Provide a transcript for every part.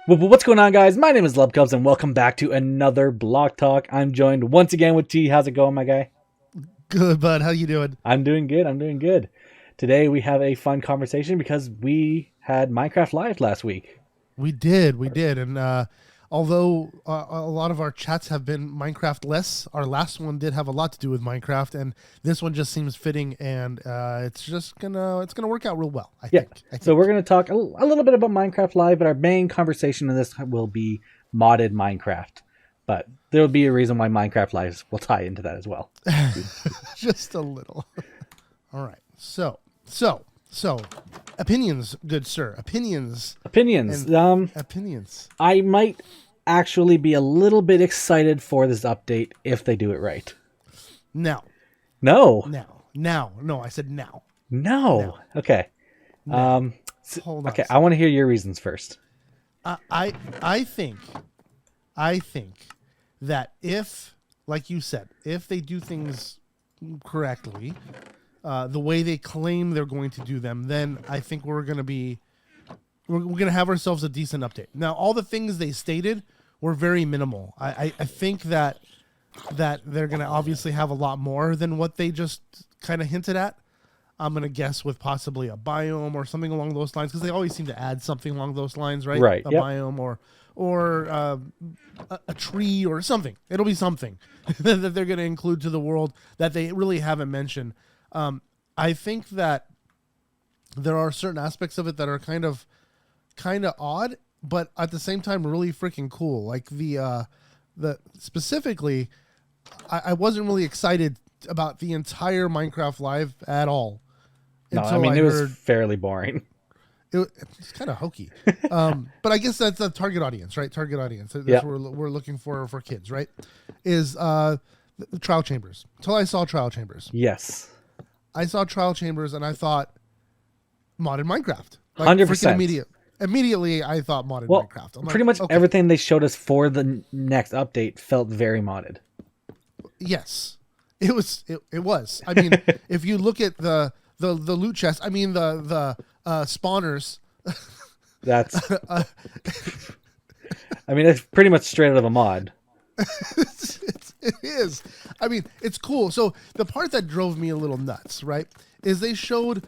What's going on, guys? My name is Lubcubs, and welcome back to another Block Talk. I'm joined once again with T. How's it going, my guy? Good, bud. How you doing? I'm doing good. Today we have a fun conversation because we had Minecraft Live last week. We did. And although a lot of our chats have been Minecraft-less, our last one did have a lot to do with Minecraft, and this one just seems fitting, and it's gonna work out real well. I think. So we're gonna talk a little bit about Minecraft Live, but our main conversation in this will be modded Minecraft. But there will be a reason why Minecraft Live will tie into that as well. Just a little. All right. So, opinions, good sir. Opinions. Opinions. I might actually be a little bit excited for this update if they do it right. Now. No. I said now. No. Okay. Hold on. Okay. I want to hear your reasons first. I think that if, like you said, if they do things correctly, the way they claim they're going to do them, then I think we're going to have ourselves a decent update. Now, all the things they stated were very minimal. I think that they're going to obviously have a lot more than what they just kind of hinted at. I'm going to guess with possibly a biome or something along those lines, because they always seem to add something along those lines, right? Right. A biome or a tree or something. It'll be something that they're going to include to the world that they really haven't mentioned. I think that there are certain aspects of it that are kind of odd, but at the same time really freaking cool. Like the specifically, I wasn't really excited about the entire Minecraft Live at all. No, I mean, it was fairly boring. It's kind of hokey. But I guess that's a target audience, right? Target audience. That's what we're looking for kids, right? Is the trial chambers. Until I saw trial chambers. Yes. I saw trial chambers and I thought modded Minecraft. 100%. Immediately I thought modded Minecraft. I'm pretty much everything they showed us for the next update felt very modded. Yes. It was. I mean, if you look at the loot chest, I mean the spawners. That's. I mean, it's pretty much straight out of a mod. It is. I mean, it's cool. So the part that drove me a little nuts, right, is they showed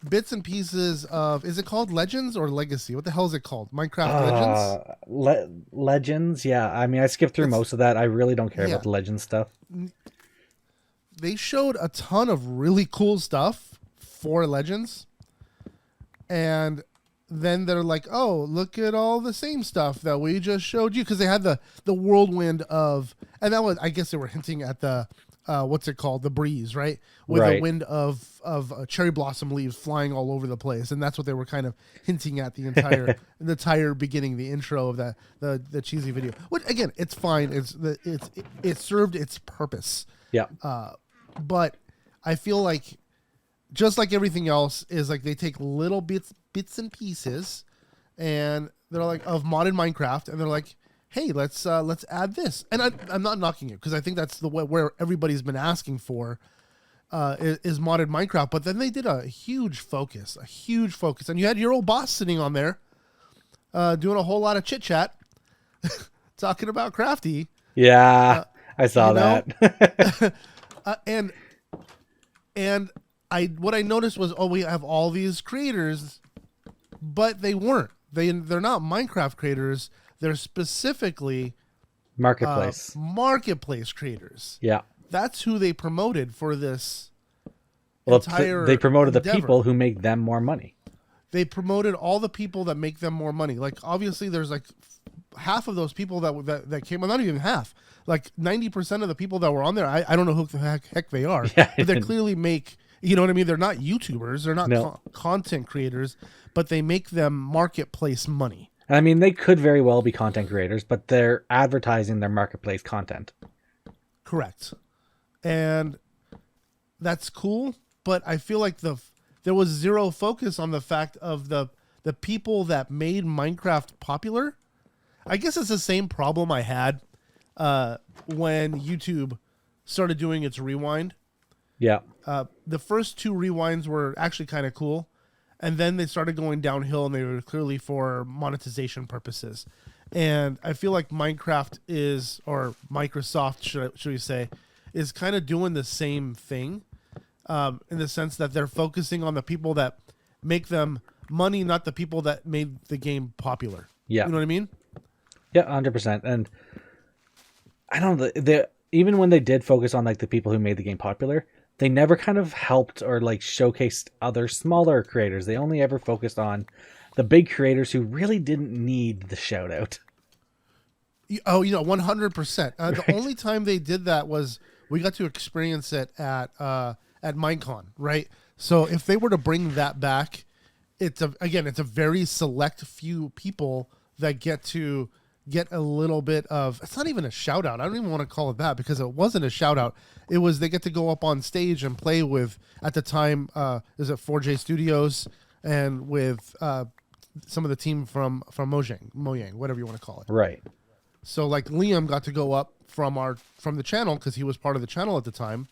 bits and pieces of. Is it called Legends or Legacy? What the hell is it called? Minecraft Legends. Legends. Yeah. I mean, I skipped through most of that. I really don't care about the Legends stuff. They showed a ton of really cool stuff for Legends, and then they're like, "Oh, look at all the same stuff that we just showed you," because they had the whirlwind of, and that was, I guess they were hinting at the what's it called, the breeze, right? With a wind of cherry blossom leaves flying all over the place, and that's what they were kind of hinting at the entire beginning, the intro of the cheesy video. Which again, it's fine. It served its purpose. Yeah. But I feel like, just like everything else, is like they take little bits and pieces, and they're like, of modded Minecraft, and they're like, hey, let's add this. And I'm not knocking it, because I think that's the way where everybody's been asking for is modded Minecraft. But then they did a huge focus, and you had your old boss sitting on there doing a whole lot of chit chat, talking about Crafty. Yeah, I saw that. And what I noticed was, we have all these creators, but they weren't. They're not Minecraft creators. They're specifically marketplace creators. Yeah, that's who they promoted for this. They promoted the people who make them more money. They promoted all the people that make them more money. Like, obviously, there's like half of those people that came. Well, not even half. Like 90% of the people that were on there, I don't know who the heck they are, but they clearly make, you know what I mean? They're not YouTubers. They're not content creators, but they make them marketplace money. I mean, they could very well be content creators, but they're advertising their marketplace content. Correct. And that's cool, but I feel like there was zero focus on the fact of the people that made Minecraft popular. I guess it's the same problem I had when YouTube started doing its rewind. Yeah. The first two rewinds were actually kind of cool. and then they started going downhill, and they were clearly for monetization purposes. And I feel like Minecraft is, or Microsoft, should we say, is kind of doing the same thing, in the sense that they're focusing on the people that make them money, not the people that made the game popular. Yeah. You know what I mean? Yeah, 100%. And I don't know, even when they did focus on like the people who made the game popular, they never kind of helped or like showcased other smaller creators. They only ever focused on the big creators who really didn't need the shout out. Oh, 100%. The only time they did that was we got to experience it at Minecon, right? So if they were to bring that back, it's a very select few people that get to get a little bit of, it's not even a shout out. I don't even want to call it that, because it wasn't a shout out. It was, they get to go up on stage and play with, at the time, is it 4J Studios, and with some of the team from Mojang, whatever you want to call it. Right. So like Liam got to go up from the channel, because he was part of the channel at the time,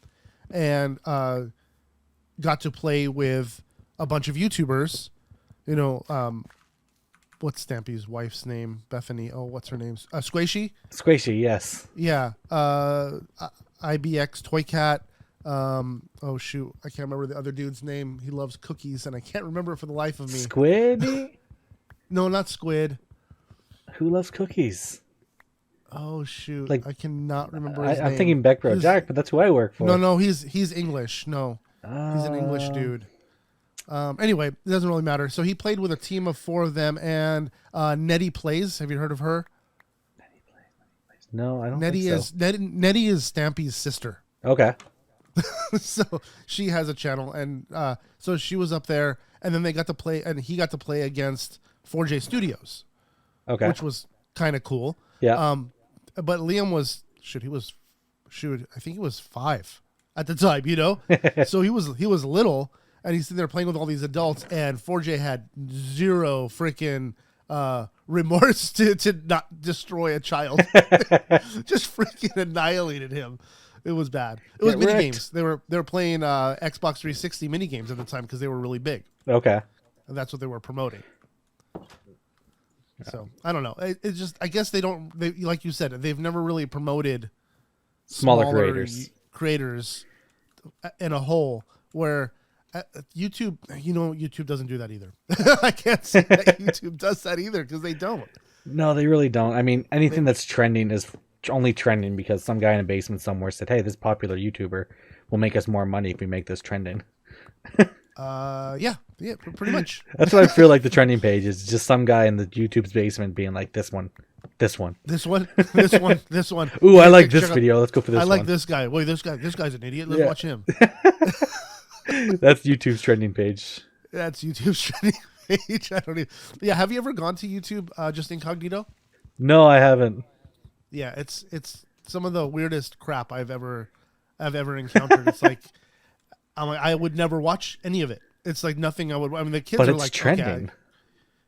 and got to play with a bunch of YouTubers. What's Stampy's wife's name? Bethany. Oh, what's her name? Squishy? Squishy, yes. Yeah. IBX Toy Cat. Oh, shoot. I can't remember the other dude's name. He loves cookies, and I can't remember it for the life of me. Squid? No, not Squid. Who loves cookies? Oh, shoot. Like, I cannot remember his name. I'm thinking Beckbro Jack, but that's who I work for. No, he's English. No. He's an English dude. Anyway, it doesn't really matter. So he played with a team of 4 of them, and Nettie Plays. Have you heard of her? Nettie Plays. No, I don't think so. Nettie is Stampy's sister. Okay. So she has a channel, and so she was up there, and then they got to play, and he got to play against 4J Studios. Okay. Which was kind of cool. Yeah. But Liam was, I think he was 5 at the time, so he was little. And he's sitting there playing with all these adults, and 4J had zero freaking remorse to not destroy a child. Just freaking annihilated him. It was bad. It was mini games. They were playing Xbox 360 mini games at the time, because they were really big. Okay. And that's what they were promoting. So I don't know. It's just, I guess they like you said, they've never really promoted smaller creators in a whole, where YouTube, YouTube doesn't do that either. I can't say that YouTube does that either, because they don't. No, they really don't. I mean, anything that's trending is only trending because some guy in a basement somewhere said, hey, this popular YouTuber will make us more money if we make this trending. Yeah, pretty much. That's what I feel like the trending page is, just some guy in the YouTube's basement being like, this one. Ooh, I like this video. Let's go for this one. I like this guy. Wait, this guy's an idiot. Let's watch him. That's YouTube's trending page. That's YouTube's trending page. I don't even. Yeah, have you ever gone to YouTube just incognito? No, I haven't. Yeah, it's some of the weirdest crap I've ever encountered. It's like, I would never watch any of it. It's like nothing I would. I mean, the kids are like trending. Okay,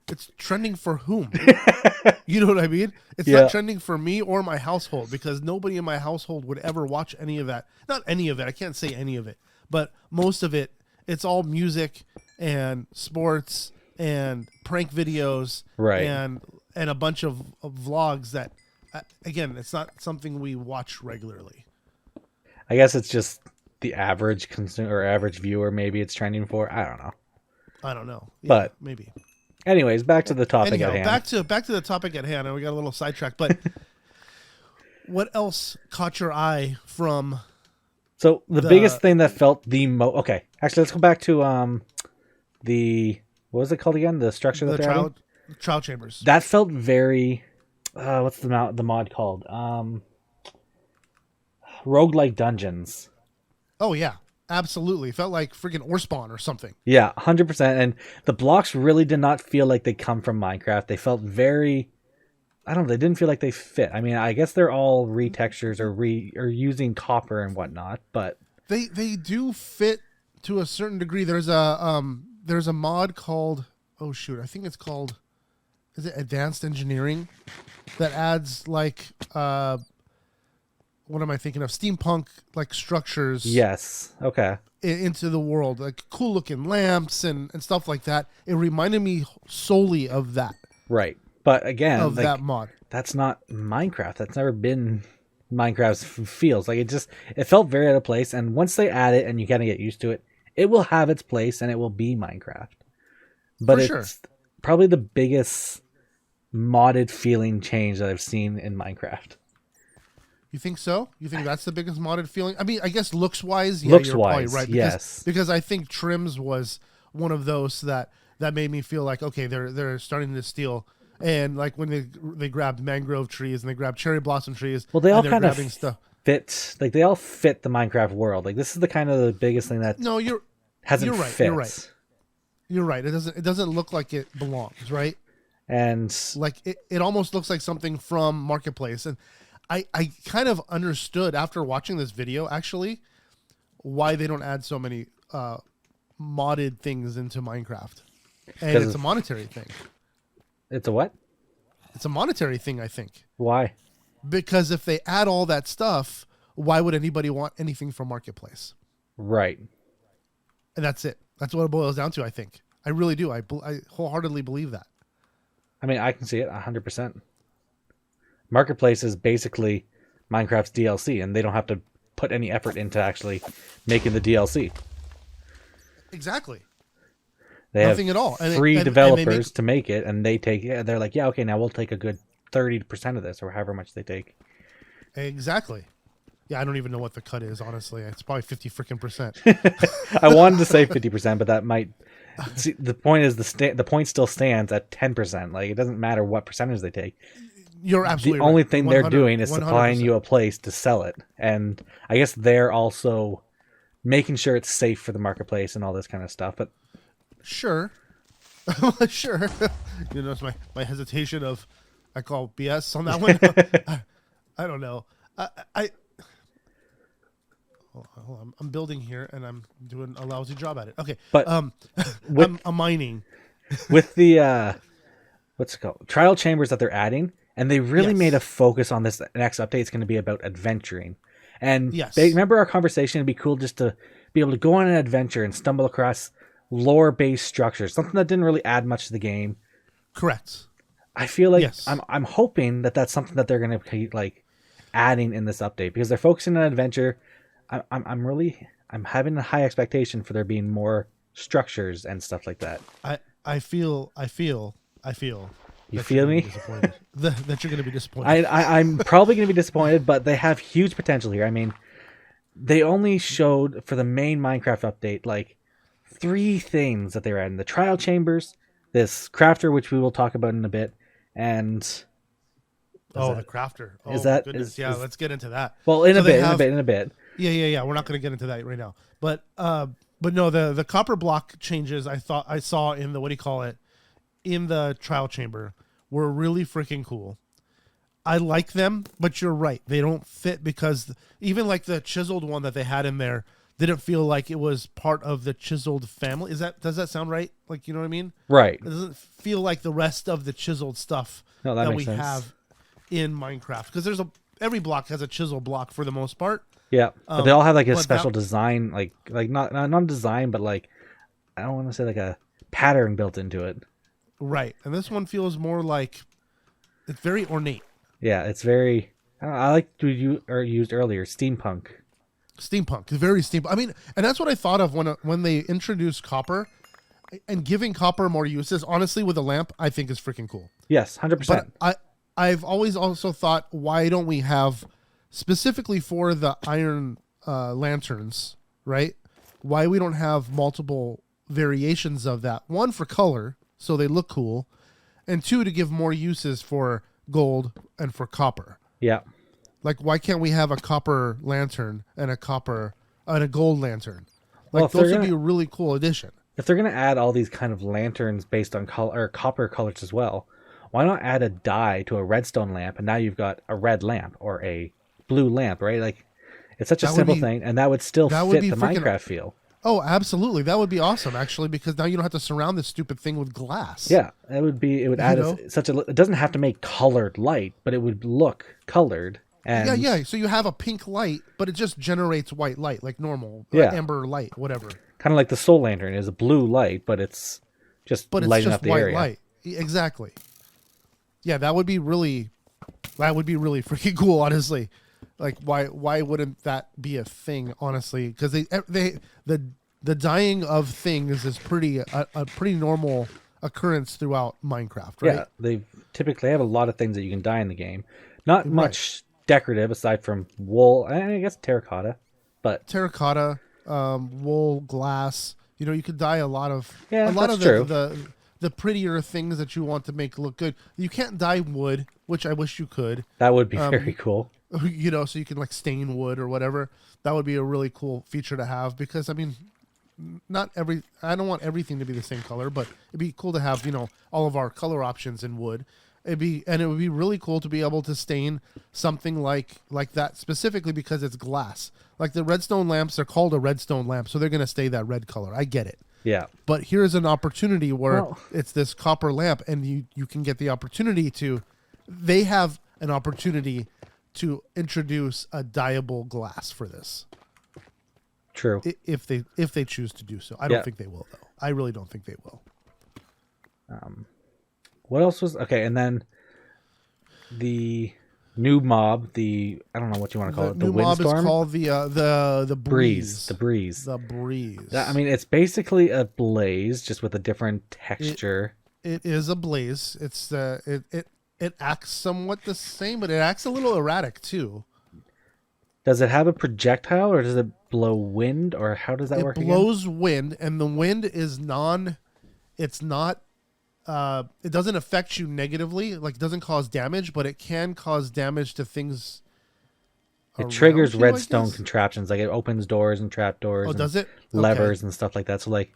it's trending for whom? You know what I mean? It's Yeah. not trending for me or my household, because nobody in my household would ever watch any of that. Not any of it. I can't say any of it. But most of it, it's all music and sports and prank videos, right? And a bunch of vlogs that, again, it's not something we watch regularly. I guess it's just the average consumer or average viewer. Maybe it's trending for. I don't know. Yeah, but maybe. Anyways, back to the topic at hand. Back to the topic at hand. And we got a little sidetracked. But what else caught your eye from? So the biggest thing that felt the most... Okay, actually, let's go back to the... What was it called again? The structure that they're having? Trial chambers. That felt very... what's the mod called? Roguelike dungeons. Oh, yeah. Absolutely. Felt like freaking Orspawn or something. Yeah, 100%. And the blocks really did not feel like they come from Minecraft. They felt very... I don't know. They didn't feel like they fit. I mean, I guess they're all retextures or using copper and whatnot, but they do fit to a certain degree. There's a mod called, oh shoot, I think it's called, is it Advanced Engineering, that adds like what am I thinking of? Steampunk like structures. Yes. Okay. into the world, like cool looking lamps and stuff like that. It reminded me solely of that. Right. But again, of that mod. That's not Minecraft. That's never been Minecraft's feels. Like it felt very out of place. And once they add it and you kind of get used to it, it will have its place and it will be Minecraft. But it's probably the biggest modded feeling change that I've seen in Minecraft. You think so? You think that's the biggest modded feeling? I mean, I guess looks-wise, yeah, you're probably right. Because I think Trims was one of those that made me feel like, okay, they're starting to steal. And like when they grabbed mangrove trees and they grabbed cherry blossom trees. Well, they all kind of fit. Like they all fit the Minecraft world. Like this is the kind of the biggest thing that hasn't fit. You're right. It doesn't look like it belongs, right? And like it almost looks like something from Marketplace. And I kind of understood after watching this video actually why they don't add so many modded things into Minecraft. And it's a monetary thing. It's a what? It's a monetary thing, I think. Why? Because if they add all that stuff, why would anybody want anything from Marketplace? Right. And that's it. That's what it boils down to, I think. I really do. I wholeheartedly believe that. I mean, I can see it 100%. Marketplace is basically Minecraft's DLC, and they don't have to put any effort into actually making the DLC. Exactly. They Nothing have at all. Free developers to make it, and they take it. They're like, yeah, okay, now we'll take a good 30% of this, or however much they take. Exactly. Yeah, I don't even know what the cut is, honestly. It's probably 50%. I wanted to say 50%, but that might. See, the point is the point still stands at 10%. Like it doesn't matter what percentage they take. You're absolutely the only thing they're doing is supplying 100%. You a place to sell it, and I guess they're also making sure it's safe for the marketplace and all this kind of stuff. But sure, sure. You know, it's my hesitation of I call BS on that one. I don't know. I'm building here and I'm doing a lousy job at it. Okay, but I'm mining with the what's it called, trial chambers that they're adding, and they really made a focus on this. Next update is going to be about adventuring, and remember our conversation. It'd be cool just to be able to go on an adventure and stumble across lore-based structures, something that didn't really add much to the game. Correct. I feel like I'm hoping that that's something that they're going to be like adding in this update because they're focusing on adventure. I'm having a high expectation for there being more structures and stuff like that. I feel. You feel me? That you're going to be disappointed. I'm probably going to be disappointed, but they have huge potential here. I mean, they only showed for the main Minecraft update like 3 things that they were adding: the trial chambers, this crafter, which we will talk about in a bit, and the crafter. Oh, is that goodness. Let's get into that. Well, in a bit. Yeah. We're not going to get into that right now. But no, the copper block changes I saw in the in the trial chamber were really freaking cool. I like them, but you're right. They don't fit because even like the chiseled one that they had in there didn't feel like it was part of the chiseled family. Does that sound right? Like, you know what I mean? Right. It doesn't feel like the rest of the chiseled stuff that we have in Minecraft, because every block has a chisel block for the most part. Yeah, but they all have like a special design, like not design, but like I don't want to say like a pattern built into it. Right, and this one feels more like it's very ornate. Yeah, it's very. I like what you used earlier, steampunk. Steampunk, very steampunk. I mean, and that's what I thought of when they introduced copper, and giving copper more uses. Honestly, with a lamp, I think is freaking cool. Yes, 100%. But I've always also thought, why don't we have specifically for the iron lanterns, right? Why we don't have multiple variations of that? 1, for color, so they look cool, and 2, to give more uses for gold and for copper. Yeah. Like, why can't we have a copper lantern and a gold lantern? Like, those would be a really cool addition. If they're going to add all these kind of lanterns based on copper colors as well, why not add a dye to a redstone lamp, and now you've got a red lamp or a blue lamp, right? Like, it's such a simple thing, and that would still fit the Minecraft feel. Oh, absolutely. That would be awesome, actually, because now you don't have to surround this stupid thing with glass. Yeah, it would add it doesn't have to make colored light, but it would look colored And yeah. So you have a pink light, but it just generates white light like normal, yeah, amber light, whatever. kind of like the Soul Lantern is a blue light, but it's just But it's lighting just up the white area. light. Exactly. Yeah, that would be really freaking cool, honestly. Like, why wouldn't that be a thing, honestly? Because the dying of things is a pretty normal occurrence throughout Minecraft, right? Yeah, they typically have a lot of things that you can dye in the game. Not Right. much decorative aside from wool, and I guess terracotta, but Terracotta, wool, glass. You know, you could dye a lot of that's true. the prettier things that you want to make look good. You can't dye wood, which I wish you could. That would be very cool. You know, so you can like stain wood or whatever. That would be a really cool feature to have, because I mean, I don't want everything to be the same color, but it'd be cool to have, you know, all of our color options in wood. It would be really cool to be able to stain something like that, specifically because it's glass. Like the redstone lamps are called a redstone lamp, so they're going to stay that red color. I get it. Yeah. But here's an opportunity where it's this copper lamp, and you can get the opportunity to. They have an opportunity to introduce a dyeable glass for this. True. If they choose to do so. I don't think they will, though. I really don't think they will. What else was okay? And then the new mob, I don't know what you want to call it. The new mob is windstorm. called the breeze. The breeze. The breeze. I mean, it's basically a blaze, just with a different texture. It is a blaze. It's it acts somewhat the same, but it acts a little erratic too. Does it have a projectile, or does it blow wind, or how does that work? It blows wind, and the wind is it's not. It doesn't affect you negatively, like it doesn't cause damage, but it can cause damage to things. It triggers you, redstone contraptions, like it opens doors and trapdoors. Oh, does it? Levers and stuff like that. So like,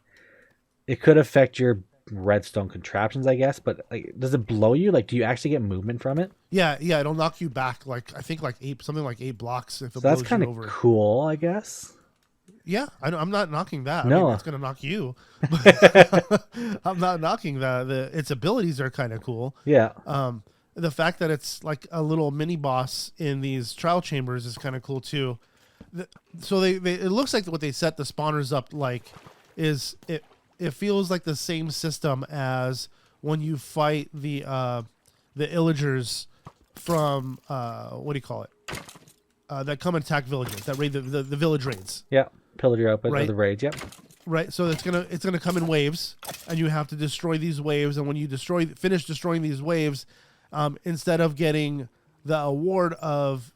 it could affect your redstone contraptions, I guess. But like, does it blow you? Like, do you actually get movement from it? Yeah, it'll knock you back. Like I think like something like 8 blocks if it blows That's kind you of over. cool, I guess. Yeah, I'm not knocking that. No, I mean, it's gonna knock you. I'm not knocking that. Its abilities are kind of cool. Yeah. The fact that it's like a little mini boss in these trial chambers is kind of cool too. So it looks like what they set the spawners up like is it feels like the same system as when you fight the illagers from what do you call it? That come and attack villages, that raid the village raids. Yeah. Pillager output Right. of the raids. Yep. Right, so it's gonna come in waves, and you have to destroy these waves. And when you finish destroying these waves, instead of getting the award of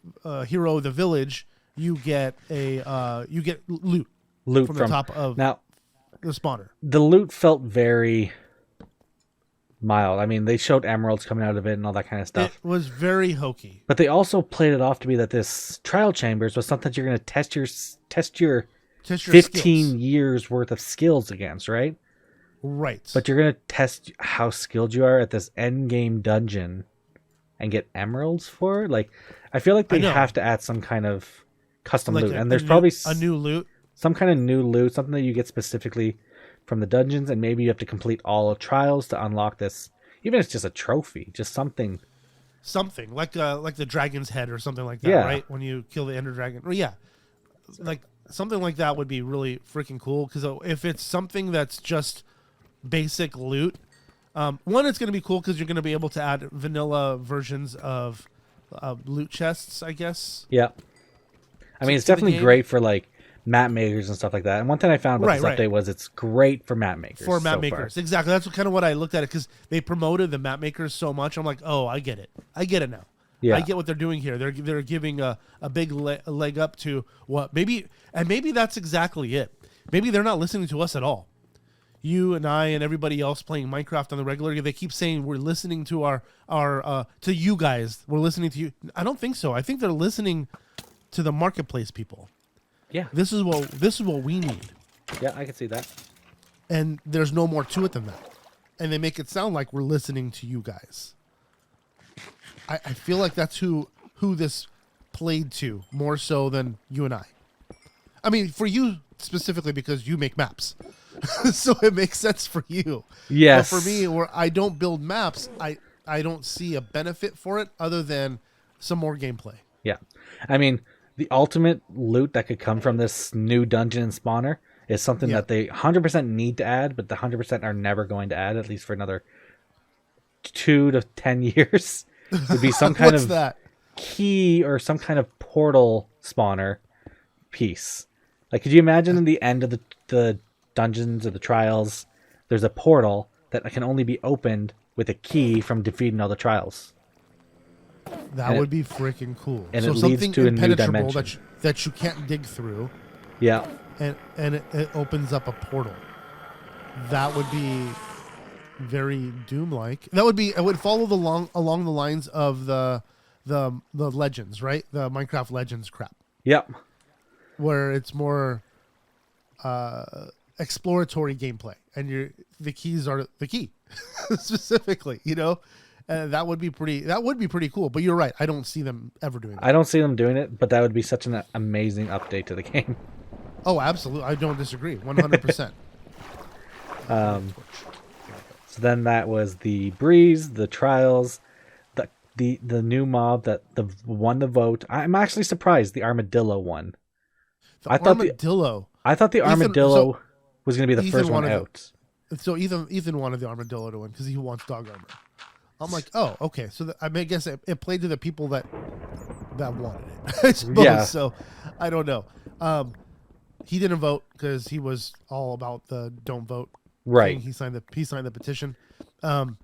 hero of the village, you get loot from the top of now the spawner. The loot felt very mild. I mean, they showed emeralds coming out of it and all that kind of stuff. It was very hokey, but they also played it off to be that this trial chambers was something that you're going to test your 15 skills. years worth of skills against, right? Right. But you're going to test how skilled you are at this end game dungeon and get emeralds for it. Like, I feel like they have to add some kind of custom loot, and there's probably a new loot, some kind of new loot, something that you get specifically from the dungeons, and maybe you have to complete all trials to unlock this. Even if it's just a trophy, just something like the dragon's head or something like that, right? When you kill the ender dragon, or like something like that would be really freaking cool. Because if it's something that's just basic loot, one, it's going to be cool because you're going to be able to add vanilla versions of loot chests, I guess. Yeah, I mean, it's definitely great for like map makers and stuff like that. And one thing I found about this update was it's great for map makers. For map makers, exactly. That's kind of what I looked at it, because they promoted the map makers so much. I'm like, oh, I get it. I get it now. Yeah. I get what they're doing here. They're giving a big leg up to what maybe that's exactly it. Maybe they're not listening to us at all. You and I and everybody else playing Minecraft on the regular, they keep saying we're listening to our to you guys. We're listening to you. I don't think so. I think they're listening to the marketplace people. Yeah. This is what we need. Yeah, I can see that. And there's no more to it than that. And they make it sound like we're listening to you guys. I feel like that's who this played to more so than you and I. I mean, for you specifically, because you make maps. So it makes sense for you. Yes. But for me, where I don't build maps, I don't see a benefit for it other than some more gameplay. Yeah. I mean, the ultimate loot that could come from this new dungeon and spawner is something Yeah. that they 100% need to add, but the 100% are never going to add, at least for another 2 to 10 years. Would be some kind What's of that? key or some kind of portal spawner piece. Like, could you imagine in the end of the dungeons or the trials, there's a portal that can only be opened with a key from defeating all the trials? That And would be freaking cool. and So it leads something to a new impenetrable dimension. that you can't dig through, Yeah. and it opens up a portal. That would be very Doom-like. That would be. It would follow along the lines of the Legends, right? The Minecraft Legends crap, Yep. where it's more exploratory gameplay, and the keys are the key specifically. And that would be pretty cool. But you're right. I don't see them ever doing that. I don't see them doing it, but that would be such an amazing update to the game. Oh, absolutely. I don't disagree. 100%. So then that was the breeze, the trials, the new mob that won the vote. I'm actually surprised the armadillo won. I thought the armadillo was going to be the first one out. So Ethan wanted the armadillo to win because he wants dog armor. I'm like, oh, okay. So I guess it played to the people that wanted it, I suppose. Yeah. So I don't know. He didn't vote because he was all about the don't vote. Right. He signed the petition. And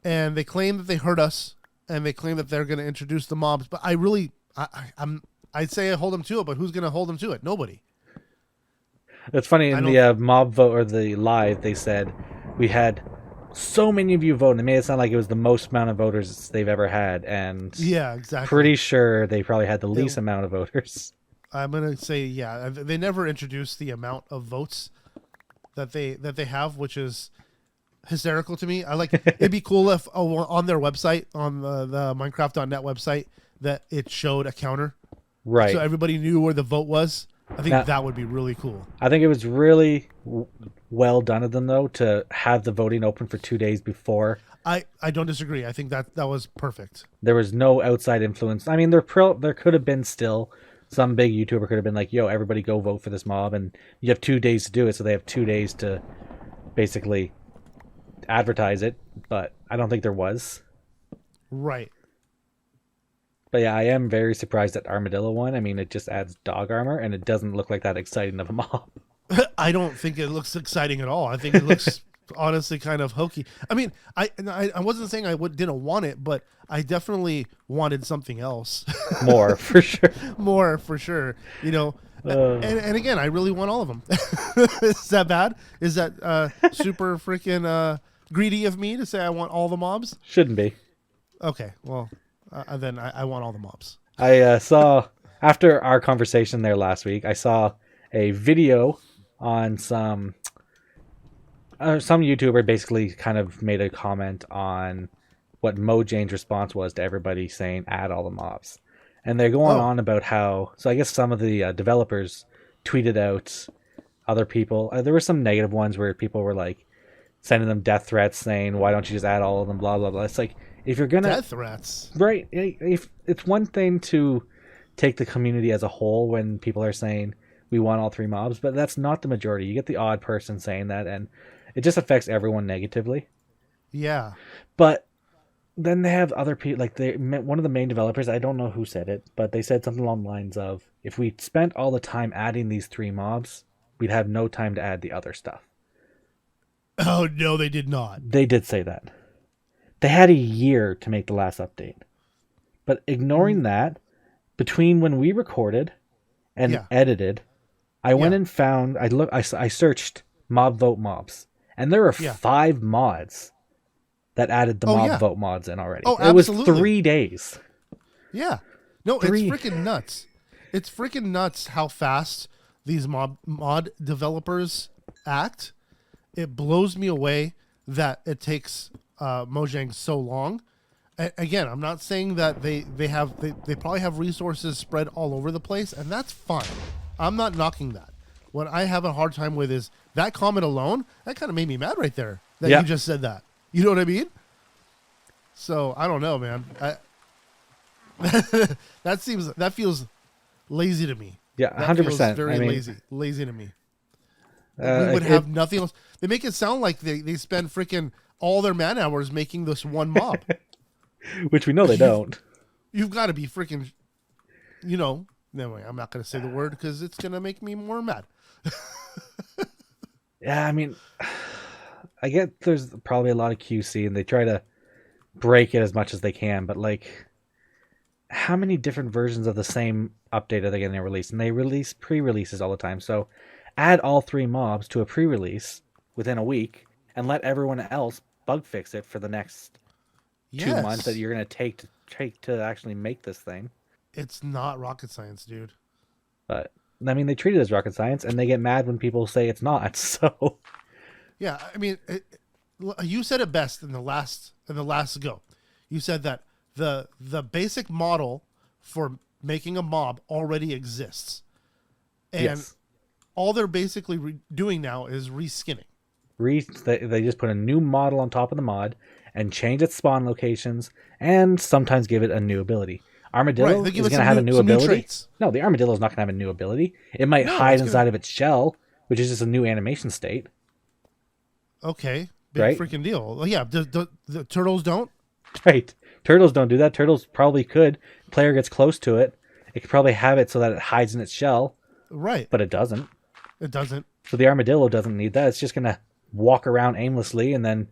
they claim that they heard us, and they claim that they're going to introduce the mobs. But I'd say I hold them to it, but who's going to hold them to it? Nobody. It's funny, in the mob vote or the live, they said we had so many of you vote, and they made it sound like it was the most amount of voters they've ever had, and yeah, exactly. pretty sure they probably had the least amount of voters. I'm gonna say yeah. They never introduced the amount of votes that they have, which is hysterical to me. It'd be cool if on their website, on the Minecraft.net website, that it showed a counter, right? So everybody knew where the vote was. I think that would be really cool. I think it was really well done of them, though, to have the voting open for 2 days before. I don't disagree. I think that was perfect. There was no outside influence. I mean, there could have been still some big YouTuber could have been like, yo, everybody go vote for this mob, and you have 2 days to do it, so they have 2 days to basically advertise it, but I don't think there was. Right. But yeah, I am very surprised that Armadillo won. I mean, it just adds dog armor, and it doesn't look like that exciting of a mob. I don't think it looks exciting at all. I think it looks honestly kind of hokey. I mean, I wasn't saying didn't want it, but I definitely wanted something else. More, for sure. More, for sure. And again, I really want all of them. Is that bad? Is that super freaking greedy of me to say I want all the mobs? Shouldn't be. Okay, well, then I want all the mobs. I saw, after our conversation there last week, I saw a video on some YouTuber basically kind of made a comment on what Mojang's response was to everybody saying add all the mobs. And they're going on about how, so I guess some of the developers tweeted out other people. There were some negative ones where people were like sending them death threats saying, why don't you just add all of them, blah, blah, blah. It's like, if you're going to... Death threats? Right. If it's one thing to take the community as a whole when people are saying we want all 3 mobs, but that's not the majority. You get the odd person saying that, and it just affects everyone negatively. Yeah. But then they have other people, like one of the main developers, I don't know who said it, but they said something along the lines of, if we spent all the time adding these 3 mobs, we'd have no time to add the other stuff. Oh, no, they did not. They did say that. They had a year to make the last update. But ignoring that, between when we recorded and edited, I went and found, I searched mob vote mobs, and there are 5 mods that added the mob vote mods in already. Oh, it was 3 days. Yeah. No, it's freaking nuts. It's freaking nuts how fast these mod developers act. It blows me away that it takes Mojang so long. Again, I'm not saying that they probably have resources spread all over the place, and that's fine. I'm not knocking that. What I have a hard time with is that comment alone. That kind of made me mad right there that you just said that. You know what I mean? So I don't know, man. That feels lazy to me. Yeah, That feels 100%. very I mean, lazy to me. We would have nothing else. They make it sound like they spend freaking all their man hours making this one mob. which we know they don't. You've got to be freaking, you know. Anyway, I'm not going to say the word because it's going to make me more mad. Yeah, I mean, I get there's probably a lot of QC and they try to break it as much as they can, but like, how many different versions of the same update are they getting released? And they release pre-releases all the time. So add all 3 mobs to a pre-release within a week and let everyone else bug fix it for the next 2 months that you're going to take to actually make this thing. It's not rocket science, dude. But I mean, they treat it as rocket science, and they get mad when people say it's not. So yeah, I mean, you said it best in the last go. You said that the basic model for making a mob already exists, and yes. all they're basically doing now is reskinning. They just put a new model on top of the mod and change its spawn locations, and sometimes give it a new ability. Armadillo is going to have a new ability. No, the Armadillo is not going to have a new ability. It might hide inside of its shell, which is just a new animation state. Okay, big right? Freaking deal. Well, yeah, the turtles don't. Right, turtles don't do that. Turtles probably could. Player gets close to it. It could probably have it so that it hides in its shell. Right, but it doesn't. It doesn't. So the Armadillo doesn't need that. It's just going to walk around aimlessly, and then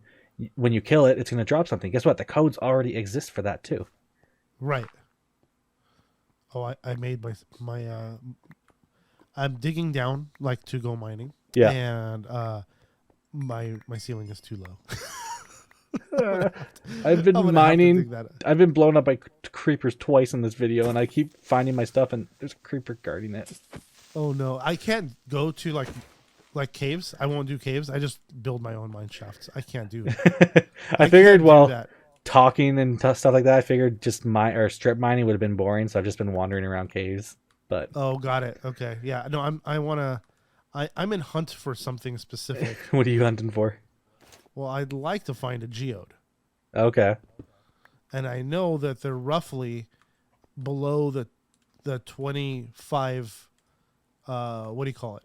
when you kill it, it's going to drop something. Guess what? The codes already exist for that too. Right. Oh, I made my I'm digging down like to go mining. Yeah. And my ceiling is too low. I've been mining. I've been blown up by creepers twice in this video, and I keep finding my stuff, and there's a creeper guarding it. Oh no, I can't go to like caves. I won't do caves. I just build my own mine shafts. I can't do it. I figured, well, talking and stuff like that, I figured just strip mining would have been boring, so I've just been wandering around caves. But oh, got it. Okay, yeah. No, I'm in hunt for something specific. What are you hunting for? Well, I'd like to find a geode. Okay. And I know that they're roughly below the 25. What do you call it?